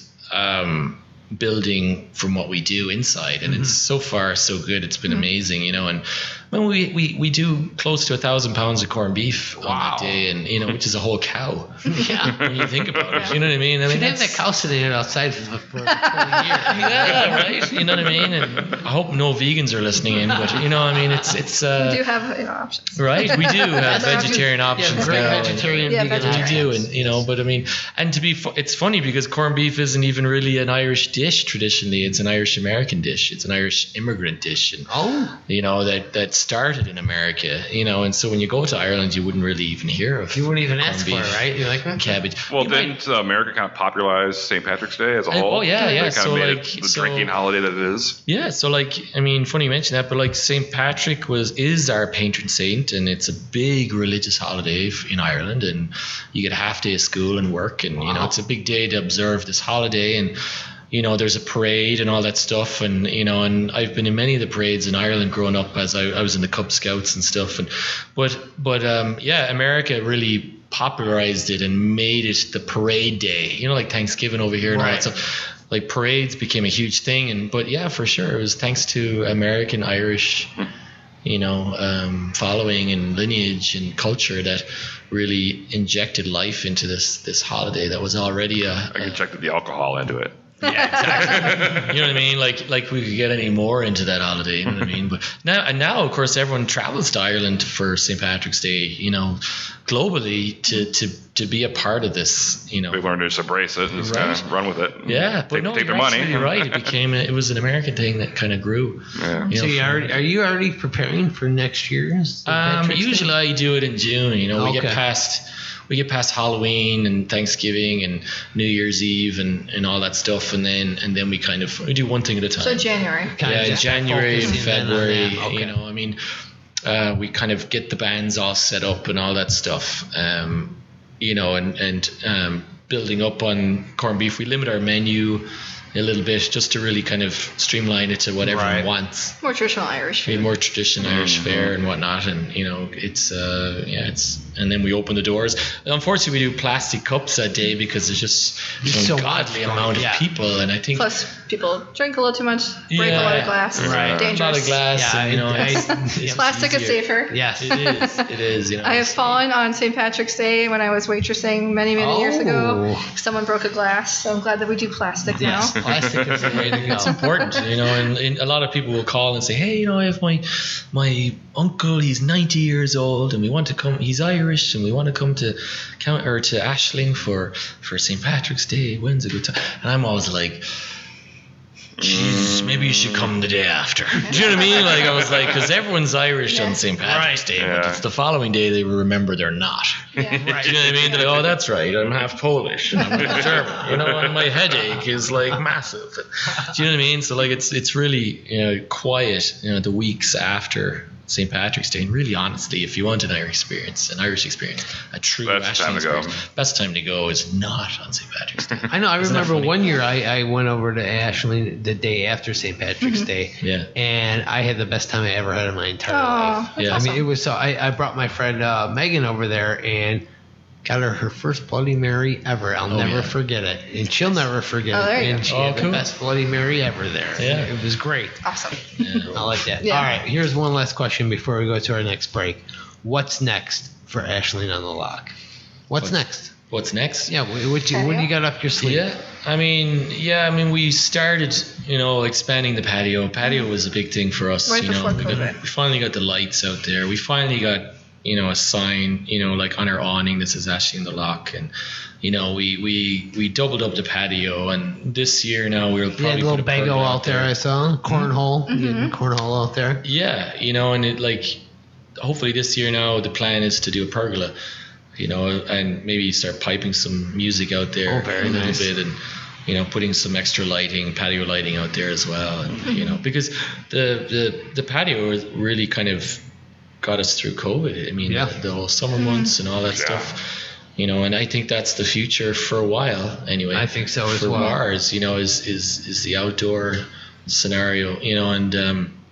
building from what we do inside, and it's so far so good. It's been amazing, you know, and when we do close to 1,000 pounds of corned beef on that day, and you know, which is a whole cow. When you think about it, you know what I mean? I mean, they have that cow sitting outside for 20 years. Yeah, right. You know what I mean? And I hope no vegans are listening in, but you know, I mean, it's We do have options. right. We do have vegetarian options great now. vegetarian, Yeah, vegan vegetarian. We do, and you know, but I mean, and to be, it's funny because corned beef isn't even really an Irish dish traditionally. It's an Irish American dish. It's an Irish immigrant dish, and you know that started in America. You know, and so when you go to Ireland, you wouldn't really even hear of. You wouldn't even ask corned for it, beef, right? You're like, cabbage. Well, didn't America kind of popularize St. Patrick's Day as a whole? Oh yeah. They kind So of made like it the drinking holiday that it is. Yeah, so like, I mean, funny you mention that, but like St. Patrick is our patron saint, and it's a big religious holiday in Ireland, and you get a half day of school and work, and you know, it's a big day to observe this holiday, and you know, there's a parade and all that stuff, and you know, and I've been in many of the parades in Ireland growing up, as I was in the Cub Scouts and stuff, and but America really popularized it and made it the parade day, you know, like Thanksgiving over here and all that stuff. Like parades became a huge thing, but yeah, for sure, it was thanks to American Irish, you know, following and lineage and culture that really injected life into this holiday that was already I injected the alcohol into it. Yeah, exactly. You know what I mean? Like we could get any more into that holiday. You know what I mean? But now, of course, everyone travels to Ireland for St. Patrick's Day. You know, globally to be a part of this. You know, We've learned to just embrace it and just kind of run with it. Yeah, but take their money. You're right. It was an American thing that kind of grew. Yeah. You so know, are you already preparing for next year's? Usually I do it in June. You know, we get past Halloween and Thanksgiving and New Year's Eve and all that stuff, and then we do one thing at a time. So January. January and February. Okay. You know, I mean, we kind of get the bands all set up and all that stuff. You know, and building up on corned beef, we limit our menu a little bit just to really kind of streamline it to what everyone wants. More traditional Irish food. More traditional Irish fare and whatnot, and you know, it's and then we open the doors. Unfortunately, we do plastic cups that day because there's just an ungodly amount of people, and I think plus people drink a little too much, break a lot of glass, dangerous. A lot of glass, you know, plastic is safer. Yes, it is. You know, I have fallen on St. Patrick's Day when I was waitressing many years ago. Someone broke a glass, so I'm glad that we do plastic now. Plastic is the way to go. It's important, you know, and a lot of people will call and say, hey, you know, I have my uncle, he's 90 years old, and we want to come, he's Irish, and we want to come to Ashling for St. Patrick's Day. When's a good time? And I'm always like, Jesus, maybe you should come the day after. Do you know what I mean? Like, I was like, because everyone's Irish on St. Patrick's Day, but it's the following day they remember they're not. Yeah. Do you know what I mean? They're like, oh, that's right, I'm half Polish and I'm half German, you know, and my headache is like massive. Do you know what I mean? So like, it's really, you know, quiet, you know, the weeks after St. Patrick's Day. And really, honestly, if you want an Irish experience, a true Ashling experience, best time to go is not on St. Patrick's Day. I know. I remember one year I went over to Ashling the day after St. Patrick's Day. Yeah. And I had the best time I ever had in my entire life. Yeah. I mean, it was so. I brought my friend Megan over there and got her first Bloody Mary ever. I'll never forget it. And she'll never forget it. And she had the best Bloody Mary ever there. Yeah. It was great. Awesome. Yeah. I like that. Yeah. All right, here's one last question before we go to our next break. What's next for Ashling on the Lough? What's next? What's next? Yeah, what do you got up your sleeve? Yeah, I mean, we started, expanding the patio. Patio was a big thing for us. Right before COVID. We finally got the lights out there. We finally got, a sign, like on our awning that says Ashling the Lough, and we doubled up the patio. And this year now we'll probably had a little put a bango pergola out there. I saw cornhole. Cornhole out there. Yeah, and it hopefully this year now the plan is to do a pergola. And maybe start piping some music out there very a little nice. bit, and putting some extra patio lighting out there as well. And because the patio really kind of got us through COVID. I mean, the whole summer months and all that stuff. And I think that's the future for a while anyway. I think so as for well. Mars, is the outdoor scenario, and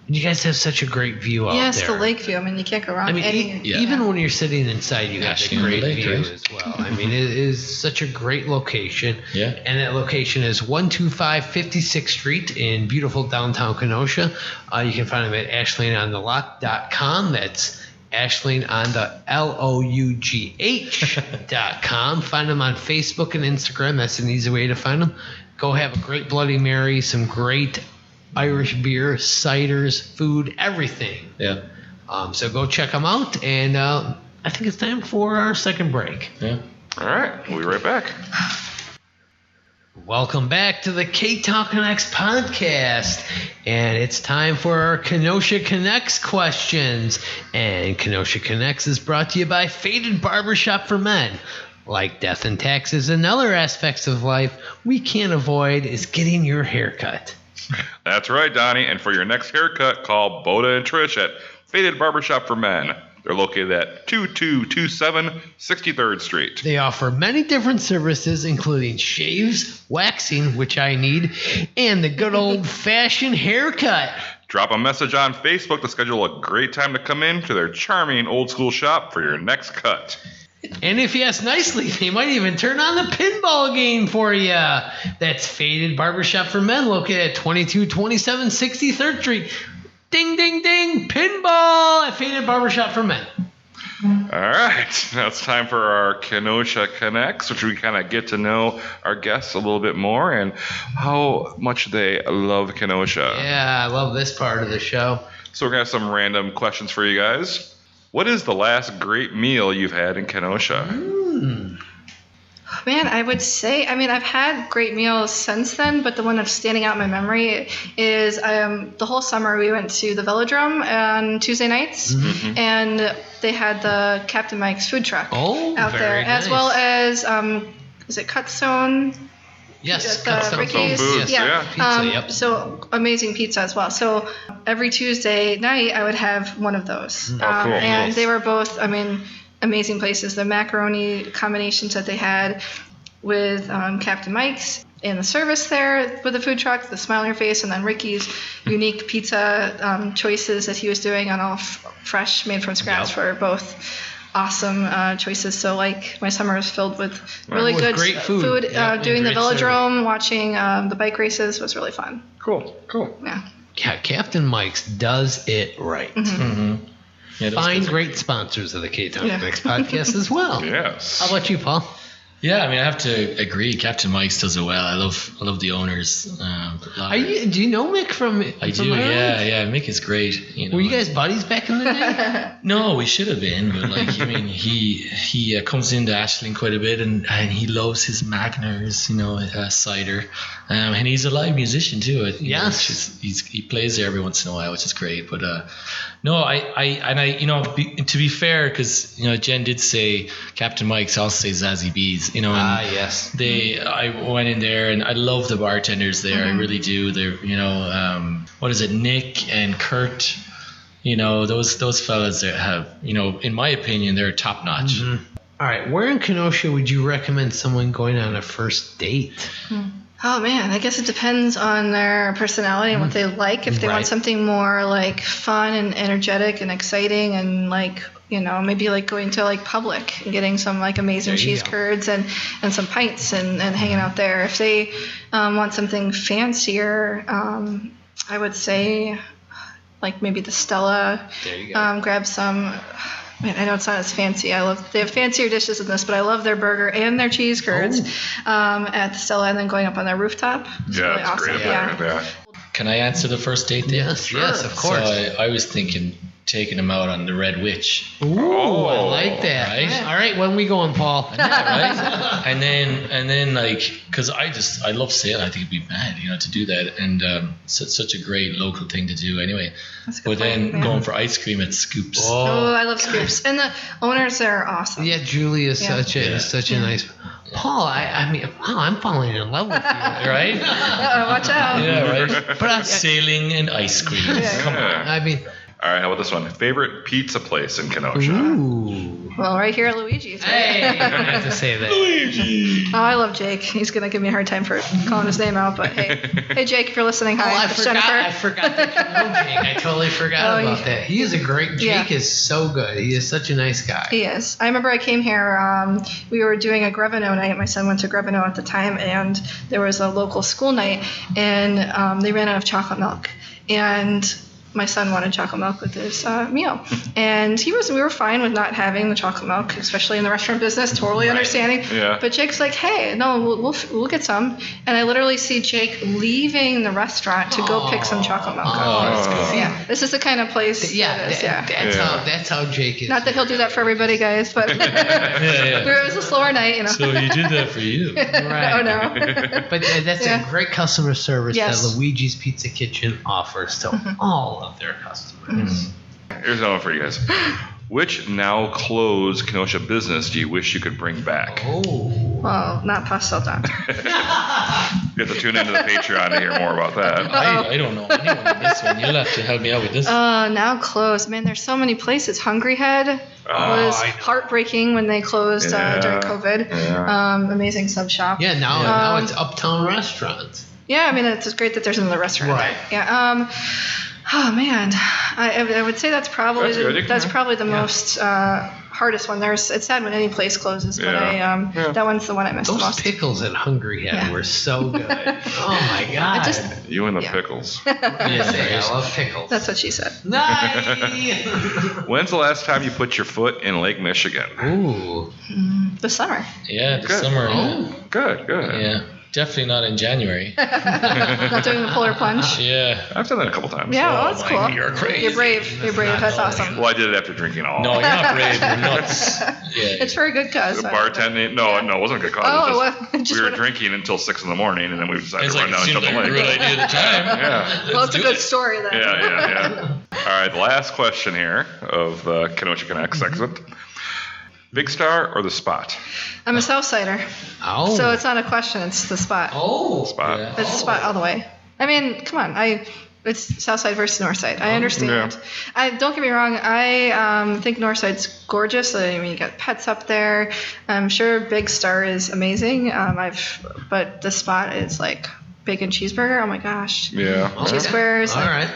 you guys have such a great view out there. Yes, the lake view. I mean, you can't go wrong. I mean, even when you're sitting inside, you have a Ashling great Lake, view right? as well. I mean, it is such a great location. Yeah. And that location is 125 56th Street in beautiful downtown Kenosha. You can find them at ashlingondthelough.com. That's Ashling on the LOUGH.com. Find them on Facebook and Instagram. That's an easy way to find them. Go have a great Bloody Mary, some great Irish beer, ciders, food, everything. Yeah. So go check them out, and I think it's time for our second break. Yeah. All right, we'll be right back. Welcome back to the Ktown Connects podcast, and it's time for our Kenosha Connects questions. And Kenosha Connects is brought to you by Faded Barbershop for Men. Like death and taxes and other aspects of life, we can't avoid is getting your hair cut. That's right, Donny. And for your next haircut, call Boda and Trish at Faded Barbershop for Men. They're located at 2227 63rd Street. They offer many different services, including shaves, waxing, which I need, and the good old-fashioned haircut. Drop a message on Facebook to schedule a great time to come in to their charming old-school shop for your next cut. And if you ask nicely, they might even turn on the pinball game for you. That's Faded Barbershop for Men, located at 2227 63rd Street. Ding, ding, ding, pinball at Faded Barbershop for Men. All right, now it's time for our Kenosha Connects, which we kind of get to know our guests a little bit more and how much they love Kenosha. Yeah, I love this part of the show. So we're going to have some random questions for you guys. What is the last great meal you've had in Kenosha? Man, I would say, I've had great meals since then, but the one that's standing out in my memory is the whole summer we went to the Velodrome on Tuesday nights, and they had the Captain Mike's food truck out there, nice. as well as, is it Cutstone? Yes, the Ricky's. Foods, yeah. Pizza, yep. So amazing pizza as well. So every Tuesday night I would have one of those. Cool. And Nice. they were both, amazing places. The macaroni combinations that they had with Captain Mike's and the service there with the food truck, the smile on your face, and then Ricky's unique pizza choices that he was doing on all fresh, made from scratch were both awesome choices. So my summer was filled with really With good great food. Yep, and doing the great Velodrome, watching the bike races was really fun. Cool. Yeah. Yeah, Captain Mike's does it right. Mm-hmm. Yeah, Find great sponsors of the Ktown Connects podcast as well. Yes. How about you, Paul? Yeah, I have to agree. Captain Mike's does it well. I love the owners. Do you know Mick from? I do. Ireland? Yeah. Mick is great. Were you guys buddies back in the day? No, we should have been, but he comes into Ashling quite a bit, and he loves his Magners, cider, and he's a live musician too. Yes, he plays there every once in a while, which is great. But no, to be fair, because Jen did say Captain Mike's, I'll say Zazie Bees. Yes. I went in there and I love the bartenders there. I really do. They're, what is it, Nick and Kurt? those fellas that have, in my opinion, they're top notch. Mm-hmm. All right, where in Kenosha would you recommend someone going on a first date? Oh man, I guess it depends on their personality and what they like. If they want something more like fun and energetic and exciting and like, maybe like going to like Public and getting some like amazing cheese curds and some pints and hanging out there. If they want something fancier, I would say like maybe the Stella. There you go. Grab some. Man, I know it's not as fancy. They have fancier dishes than this, but I love their burger and their cheese curds at the Stella, and then going up on their rooftop. It's really it's awesome. great. Yeah. Can I answer the first date thing? Yes, of course. So I was thinking taking them out on the Red Witch. Ooh, I like that. Right? All right, when we going, Paul? Right? and then like, because I love sailing. I think it'd be mad, to do that, and such a great local thing to do anyway. That's a good But then point, going for ice cream at Scoops. Oh, I love Scoops, and the owners there are awesome. Yeah, Julie is such a nice. Paul, I mean, wow, I'm falling in love with you, right? Watch out. Yeah, right. But sailing and ice cream. Come on. I mean, All right, how about this one? Favorite pizza place in Kenosha? ooh. Well, right here at Luigi's. Right? Hey, I have to say that. Luigi. Oh, I love Jake. He's gonna give me a hard time for calling his name out, but hey, Jake, if you're listening, Oh, hi. I It's forgot. Jenifer. I forgot that you know Jake. I totally forgot about that. He is a great. Jake is so good. He is such a nice guy. He is. I remember I came here. We were doing a Grevino night. My son went to Grevino at the time, and there was a local school night, and they ran out of chocolate milk, and my son wanted chocolate milk with his meal, and we were fine with not having the chocolate milk, especially in the restaurant business, totally understanding. Yeah. But Jake's like, hey, no, we'll get some, and I literally see Jake leaving the restaurant to go pick some chocolate milk. Yeah, this is the kind of place. That's how Jake is. Not that he'll do that for everybody, guys, but it was a slower night, So he did that for you. Right. Oh no. But that's a great customer service Yes. that Luigi's Pizza Kitchen offers to all of their customers. Here's another one for you guys. Which now closed Kenosha business do you wish you could bring back? Oh. Well, not Pastel Doctor. You have to tune into the Patreon to hear more about that. I don't know anyone on this one. You'll have to help me out with this. Now closed. Man, there's so many places. Hungry Head was heartbreaking when they closed during COVID. Yeah. Amazing sub shop. Yeah, now it's Uptown Restaurant. Yeah, I mean, it's great that there's another restaurant Right. there. Yeah. Oh man, I would say that's probably That's good. the most hardest one. It's sad when any place closes, but that one's the one I miss the Those most. pickles at Hungry Head were so good. Oh my god. You and the pickles. I love pickles. That's what she said. Nice. When's the last time you put your foot in Lake Michigan? Ooh. The summer. Yeah, the Good. summer. Oh, good. Yeah, definitely not in January. Not doing the polar plunge. Yeah. I've done that a couple times. Yeah, well, that's cool. You're crazy. You're brave. That's awesome. Well, I did it after drinking all. No, you're not brave. You're nuts. Yeah. It's for a good cause. The bartending. No, it wasn't a good cause. Oh, We were drinking until 6 a.m, and then we decided It's to like run down it and seemed jump like the a lake. good idea at the time. Yeah. Well, it's a good story then. Yeah. All right, the last question here of the Kenosha Connects segment. Big Star or the Spot? I'm a Southsider, Oh. so it's not a question. It's the spot. Oh. Spot. Yeah. It's the spot all the way. I mean, come on. It's Southside versus Northside. I understand. Yeah. Don't get me wrong. I think Northside's gorgeous. I mean, you got pets up there. I'm sure Big Star is amazing. But the spot is like bacon cheeseburger. Oh my gosh. Yeah. Cheese squares. All right.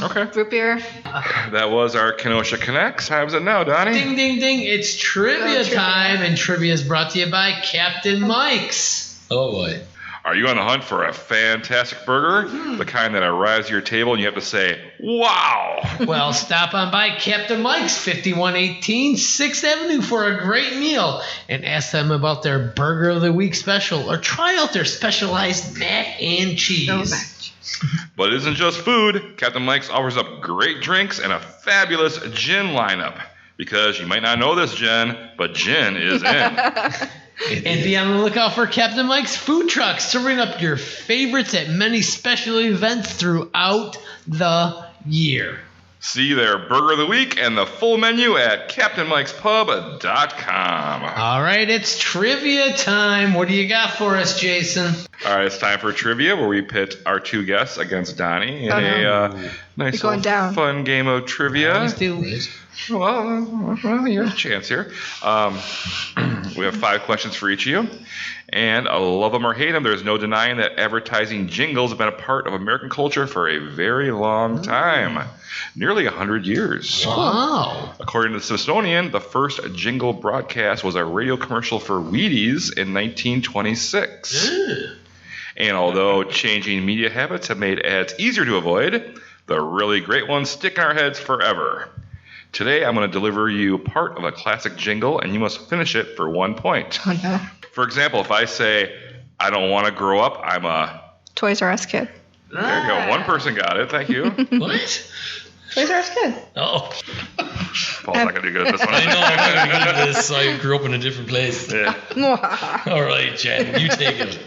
Okay. Root beer. That was our Kenosha Connects. How's it now, Donnie? Ding, ding, ding. It's trivia time, and trivia is brought to you by Captain Mike's. Oh boy. Are you on the hunt for a fantastic burger? The kind that arrives to your table and you have to say, wow. Well, stop on by Captain Mike's, 5118 6th Avenue for a great meal, and ask them about their Burger of the Week special, or try out their specialized mac and cheese. But it isn't just food. Captain Mike's offers up great drinks and a fabulous gin lineup. Because you might not know this, Jen, but gin is in. And be on the lookout for Captain Mike's food trucks, serving up your favorites at many special events throughout the year. See their burger of the week and the full menu at CaptainMike'sPub.com. All right, it's trivia time. What do you got for us, Jason? All right, it's time for trivia where we pit our two guests against Donny in a nice going down. fun game of trivia. Always do. Well, you have a chance here. We have 5 questions for each of you. And love them or hate them, there's no denying that advertising jingles have been a part of American culture for a very long time. Nearly 100 years. Wow. According to the Smithsonian, the first jingle broadcast was a radio commercial for Wheaties in 1926. And although changing media habits have made ads easier to avoid, the really great ones stick in our heads forever. Today, I'm going to deliver you part of a classic jingle, and you must finish it for 1 point. Oh, no. For example, if I say, I don't want to grow up, I'm a... Toys R Us kid. There you go. One person got it. Thank you. What? Toys R Us kid. Oh. Paul's not going to do good at this one. I know, I'm not going to be good at this. I grew up in a different place. Yeah. All right, Jen, you take it.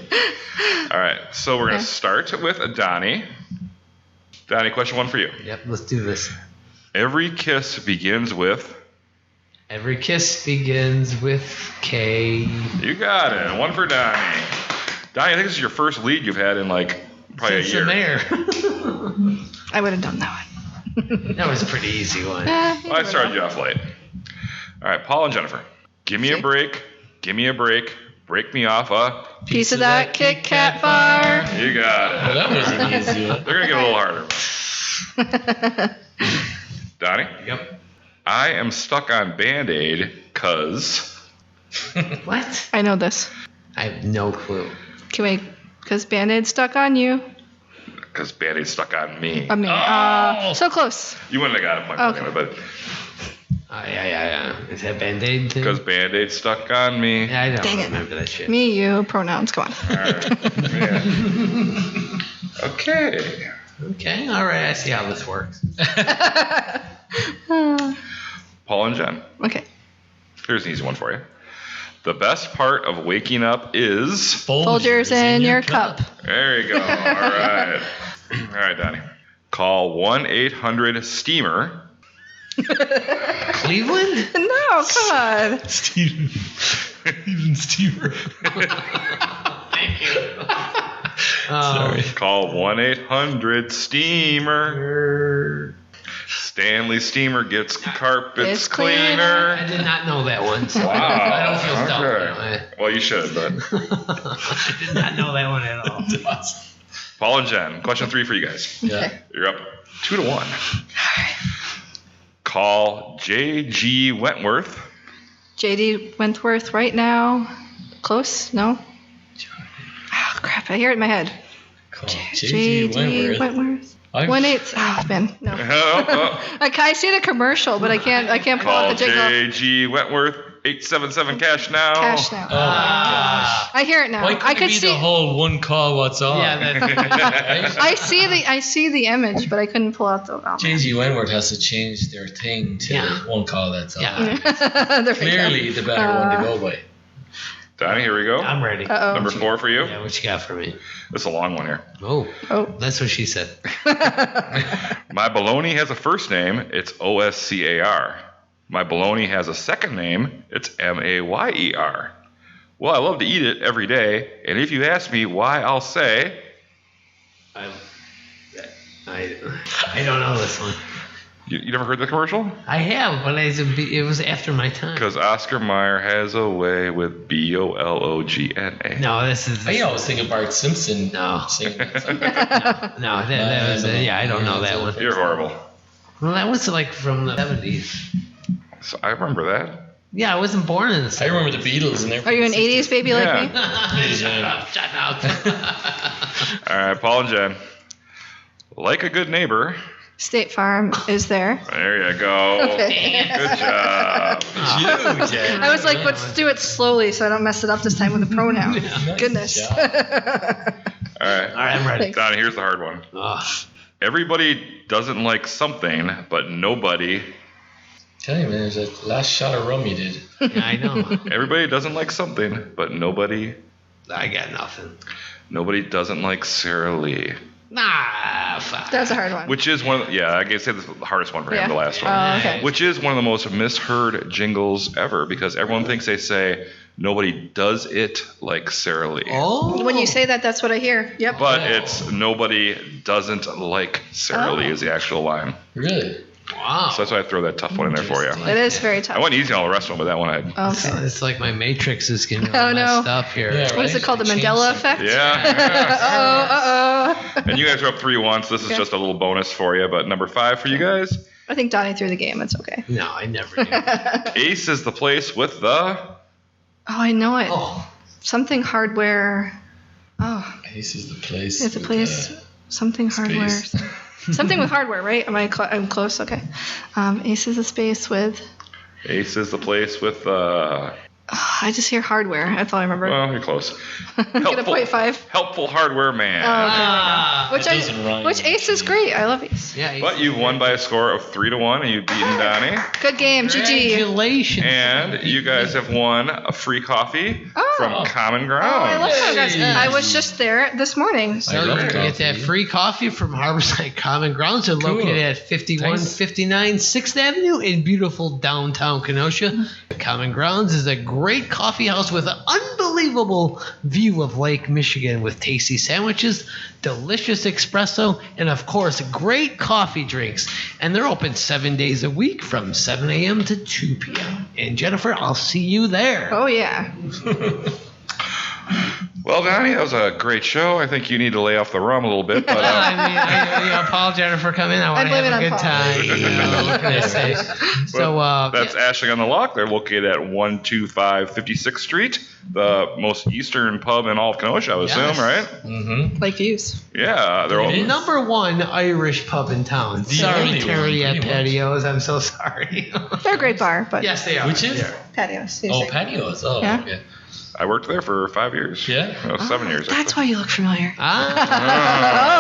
All right. So we're going to start with Donny. Donny, question 1 for you. Yep, let's do this. Every kiss begins with... Every kiss begins with K. You got it. 1 for Donny. Donny, I think this is your first lead you've had in probably Since a year. the mayor. I would have done that one. That was a pretty easy one. Well, I started you off late. All right, Paul and Jenifer. Give me a break. Give me a break. Break me off a... Piece of that Kit Kat bar. You got it. Well, that was an easy one. They're going to get a little harder. Donny? Yep. I am stuck on Band-Aid because... What? I know this. I have no clue. Can we? Because Band-Aid stuck on you. Because Band-Aid stuck on me. I mean, so close. You wouldn't have got a point Okay. anyway, but... Yeah. Is that Band-Aid thing? Because Band-Aid stuck on me. Yeah, I don't Dang it. remember that shit. Me, you, pronouns. Come on. All right. Yeah. Okay. Okay, all right. I see how this works. Paul and Jen. Okay. Here's an easy one for you. The best part of waking up is... Folgers in your cup. There you go. All right. All right, Donny. Call 1-800-STEAMER. Cleveland? No, come on. Steven. Even Stever. Thank you. Sorry. Call 1-800-STEAMER. Stanley Steamer gets carpets It's cleaner. I did not know that one. So Wow. I don't feel dumb. Okay. Well, you should, but... I did not know that one at all. Paul and Jen, question 3 for you guys. Yeah. You're up 2-1. Call J.G. Wentworth. JD Wentworth right now. Close? No? Oh, crap. I hear it in my head. Call J.G. Wentworth. 1-8. Oh, man. No. I see the commercial, but I can't pull Call out the jingle. J.G. Wentworth, 877 cash now. Cash now. Oh, my gosh. I hear it now. Why couldn't I could it be see. the whole one call what's on? Yeah, that's Right? I see the image, but I couldn't pull out the. Oh, J.G. Wentworth has to change their thing to Yeah. one call that's on. Yeah. There we go. Clearly the better one to go by. Donnie, here we go. I'm ready. Uh-oh. Number 4 for you. Yeah, what you got for me? This is a long one here. Oh, Oh. that's what she said. My bologna has a first name. It's O-S-C-A-R. My bologna has a second name. It's M-A-Y-E-R. Well, I love to eat it every day, and if you ask me why, I'll say... I don't know this one. You never heard the commercial? I have, but it was after my time. Because Oscar Mayer has a way with B-O-L-O-G-N-A. No, this is. I always think of Bart Simpson No. singing that song. No, that was. Yeah, I don't know that one. You're horrible. Well, that was like from the 70s. So I remember that. Yeah, I wasn't born in the 70s. I remember the Beatles and Are everything. you an 80s baby like Yeah. me? Shut up. All right, Paul and Jen. Like a good neighbor. State Farm is there. There you go. Okay. Good job. You, Jen. I was like, let's do it slowly so I don't mess it up this time with the pronoun. Nice Goodness. job. All right. All right, I'm ready. Thanks. Donnie, here's the hard one. Oh, Everybody doesn't like something, but nobody... Tell you, man, there's a last shot of rum you did. yeah, I know. Everybody doesn't like something, but nobody... I got nothing. Nobody doesn't like Sara Lee. That's a hard one. Which is one of the, I guess this is the hardest one for him, the last one. Oh, okay. Which is one of the most misheard jingles ever because everyone thinks they say, nobody does it like Sara Lee. Oh. When you say that, that's what I hear. Yep. But it's nobody doesn't like Sara Lee is the actual line. Really? Wow. So that's why I throw that tough one in there for you. It is very tough. I went easy on all the rest of them, but that one I... Okay. It's like my Matrix is getting Oh, all no. messed up here. Yeah, What is it called? The Mandela effect? Yeah. Uh-oh. And you guys are up 3-1, so this is just a little bonus for you. But number 5 for you guys. I think Donny threw the game. It's okay. No, I never did. Ace is the place with the... Oh, I know it. Oh. Something hardware. Oh, Ace is the place. it's a with, place. Something hardware. space. Something with hardware, right? I'm close. Okay. Ace is a space with. Ace is the place with... I just hear hardware. That's all I remember. Well, you're close. Get a 0.5. Helpful hardware man. Oh, okay. That doesn't rhyme. Which Ace is great. I love Ace. Yeah. But you've won by a score of 3-1, and you've beaten Donny. Good game. GG. Congratulations. And you guys have won a free coffee Oh. from Common Oh, I Ground. love that, guys. Hey. I was just there this morning. So I you're love going to get that coffee. free coffee from Harborside Common Grounds. They're located at 5159 6th Avenue in beautiful downtown Kenosha. Common Grounds is a great coffee house with an unbelievable view of Lake Michigan with tasty sandwiches, delicious espresso, and of course, great coffee drinks. And they're open 7 days a week from 7 a.m. to 2 p.m. And Jenifer, I'll see you there. Oh, yeah. Well, Donny, that was a great show. I think you need to lay off the rum a little bit. But I apologize for coming. I want to blame have it a good on time. You know, what can I say? So, that's Ashling on the Lough. They're located at 125 56th Street, the most eastern pub in all of Kenosha, I would Yes. assume, right? Mm-hmm. Like views. Yeah, they're all. number one Irish pub in town. Sorry, only Terry one, at pretty much. Patios. I'm so sorry. They're a great bar, but Yes, they are. Which is? They are. patios. Oh, patios. Oh, Yeah. okay. I worked there for 5 years. Yeah? No, 7 years. That's why you look familiar. Ah.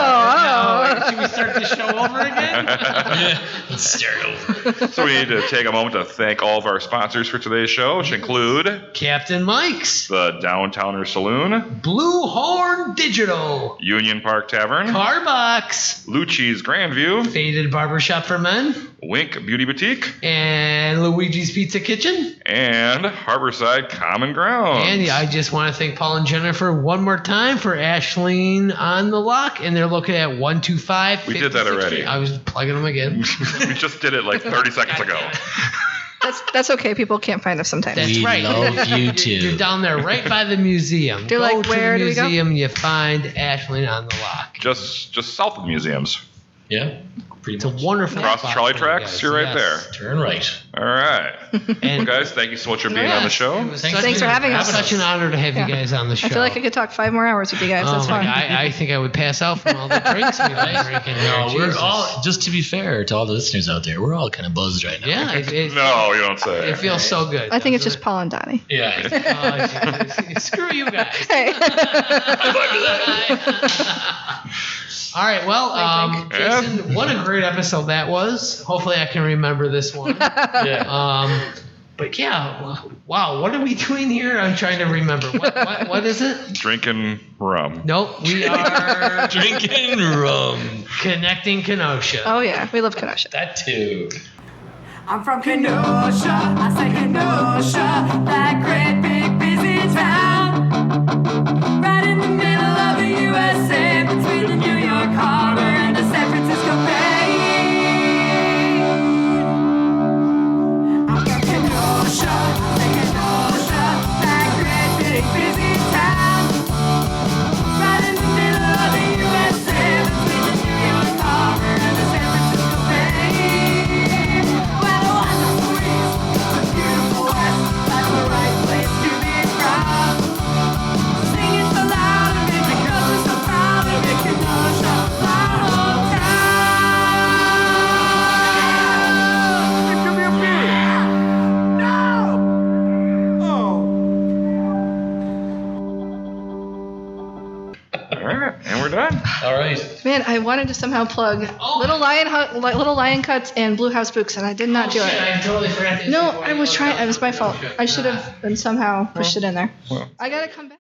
Should we start the show over again? Yeah. Let's start over. So we need to take a moment to thank all of our sponsors for today's show, which include Captain Mike's, the Downtowner Saloon, Bluehorn Digital, Union Park Tavern, CarBox, Lucci's Grandview, Faded Barbershop for Men, Wink Beauty Boutique, and Luigi's Pizza Kitchen. and Harborside Common Ground. And I just want to thank Paul and Jenifer one more time for Ashling on the Lough, and they're looking at 125. We did that 56th already. Street. I was plugging them again. We just did it like 30 seconds ago. That's okay. People can't find us sometimes. That's We right. love you You're too. down there right by the museum. They're like, to where the do we go? museum, you find Ashling on the Lough. Just south of museums. Yeah? Pretty It's a much. wonderful Across the spot trolley for you tracks, guys. you're right Yes. there. Turn right. All right. And Well, guys, thank you so much for being Yes, on the show. it was Thanks such for having us. Such an honor to have Yeah. you guys on the show. I feel like I could talk 5 more hours with you guys. That's Oh my fun. God, I think I would pass out from all the drinks we've been drinking. No, here. we're Jesus. all, just to be fair to all the listeners out there, we're all kind of buzzed right now. Yeah, it No, you don't say. it feels so good. I think it's doesn't just Paul and Donnie. Yeah. it? Screw you guys. Hey. All right, well, Wink, Jason, what a great episode that was. Hopefully, I can remember this one. Yeah. But yeah, wow, what are we doing here? I'm trying to remember. What is it? Drinking rum. Nope, we are Drinking rum. connecting Kenosha. Oh, yeah. We love Kenosha. That too. I'm from Kenosha, I say Kenosha, that great big busy town. Right in the middle of the USA, between the New York Harbor and the San Francisco Bay. I'm from Kenosha, I say Kenosha, that great big busy town. Right in the middle of the USA, between the New York Harbor and the San Francisco Bay. Well, the wonderful East, the beautiful West, that's the right place to be proud. Sing it so loud of it because we're so proud of it, Kenosha, my hometown. Give me a beer. No. Oh. All right, and we're done. All right. Man, I wanted to somehow plug Little Lion Cuts and Blue House Books, and I did not do Shit, it. I totally forgot to No, say I was trying. It was my fault. I should have somehow pushed it in there. Well. I gotta come back.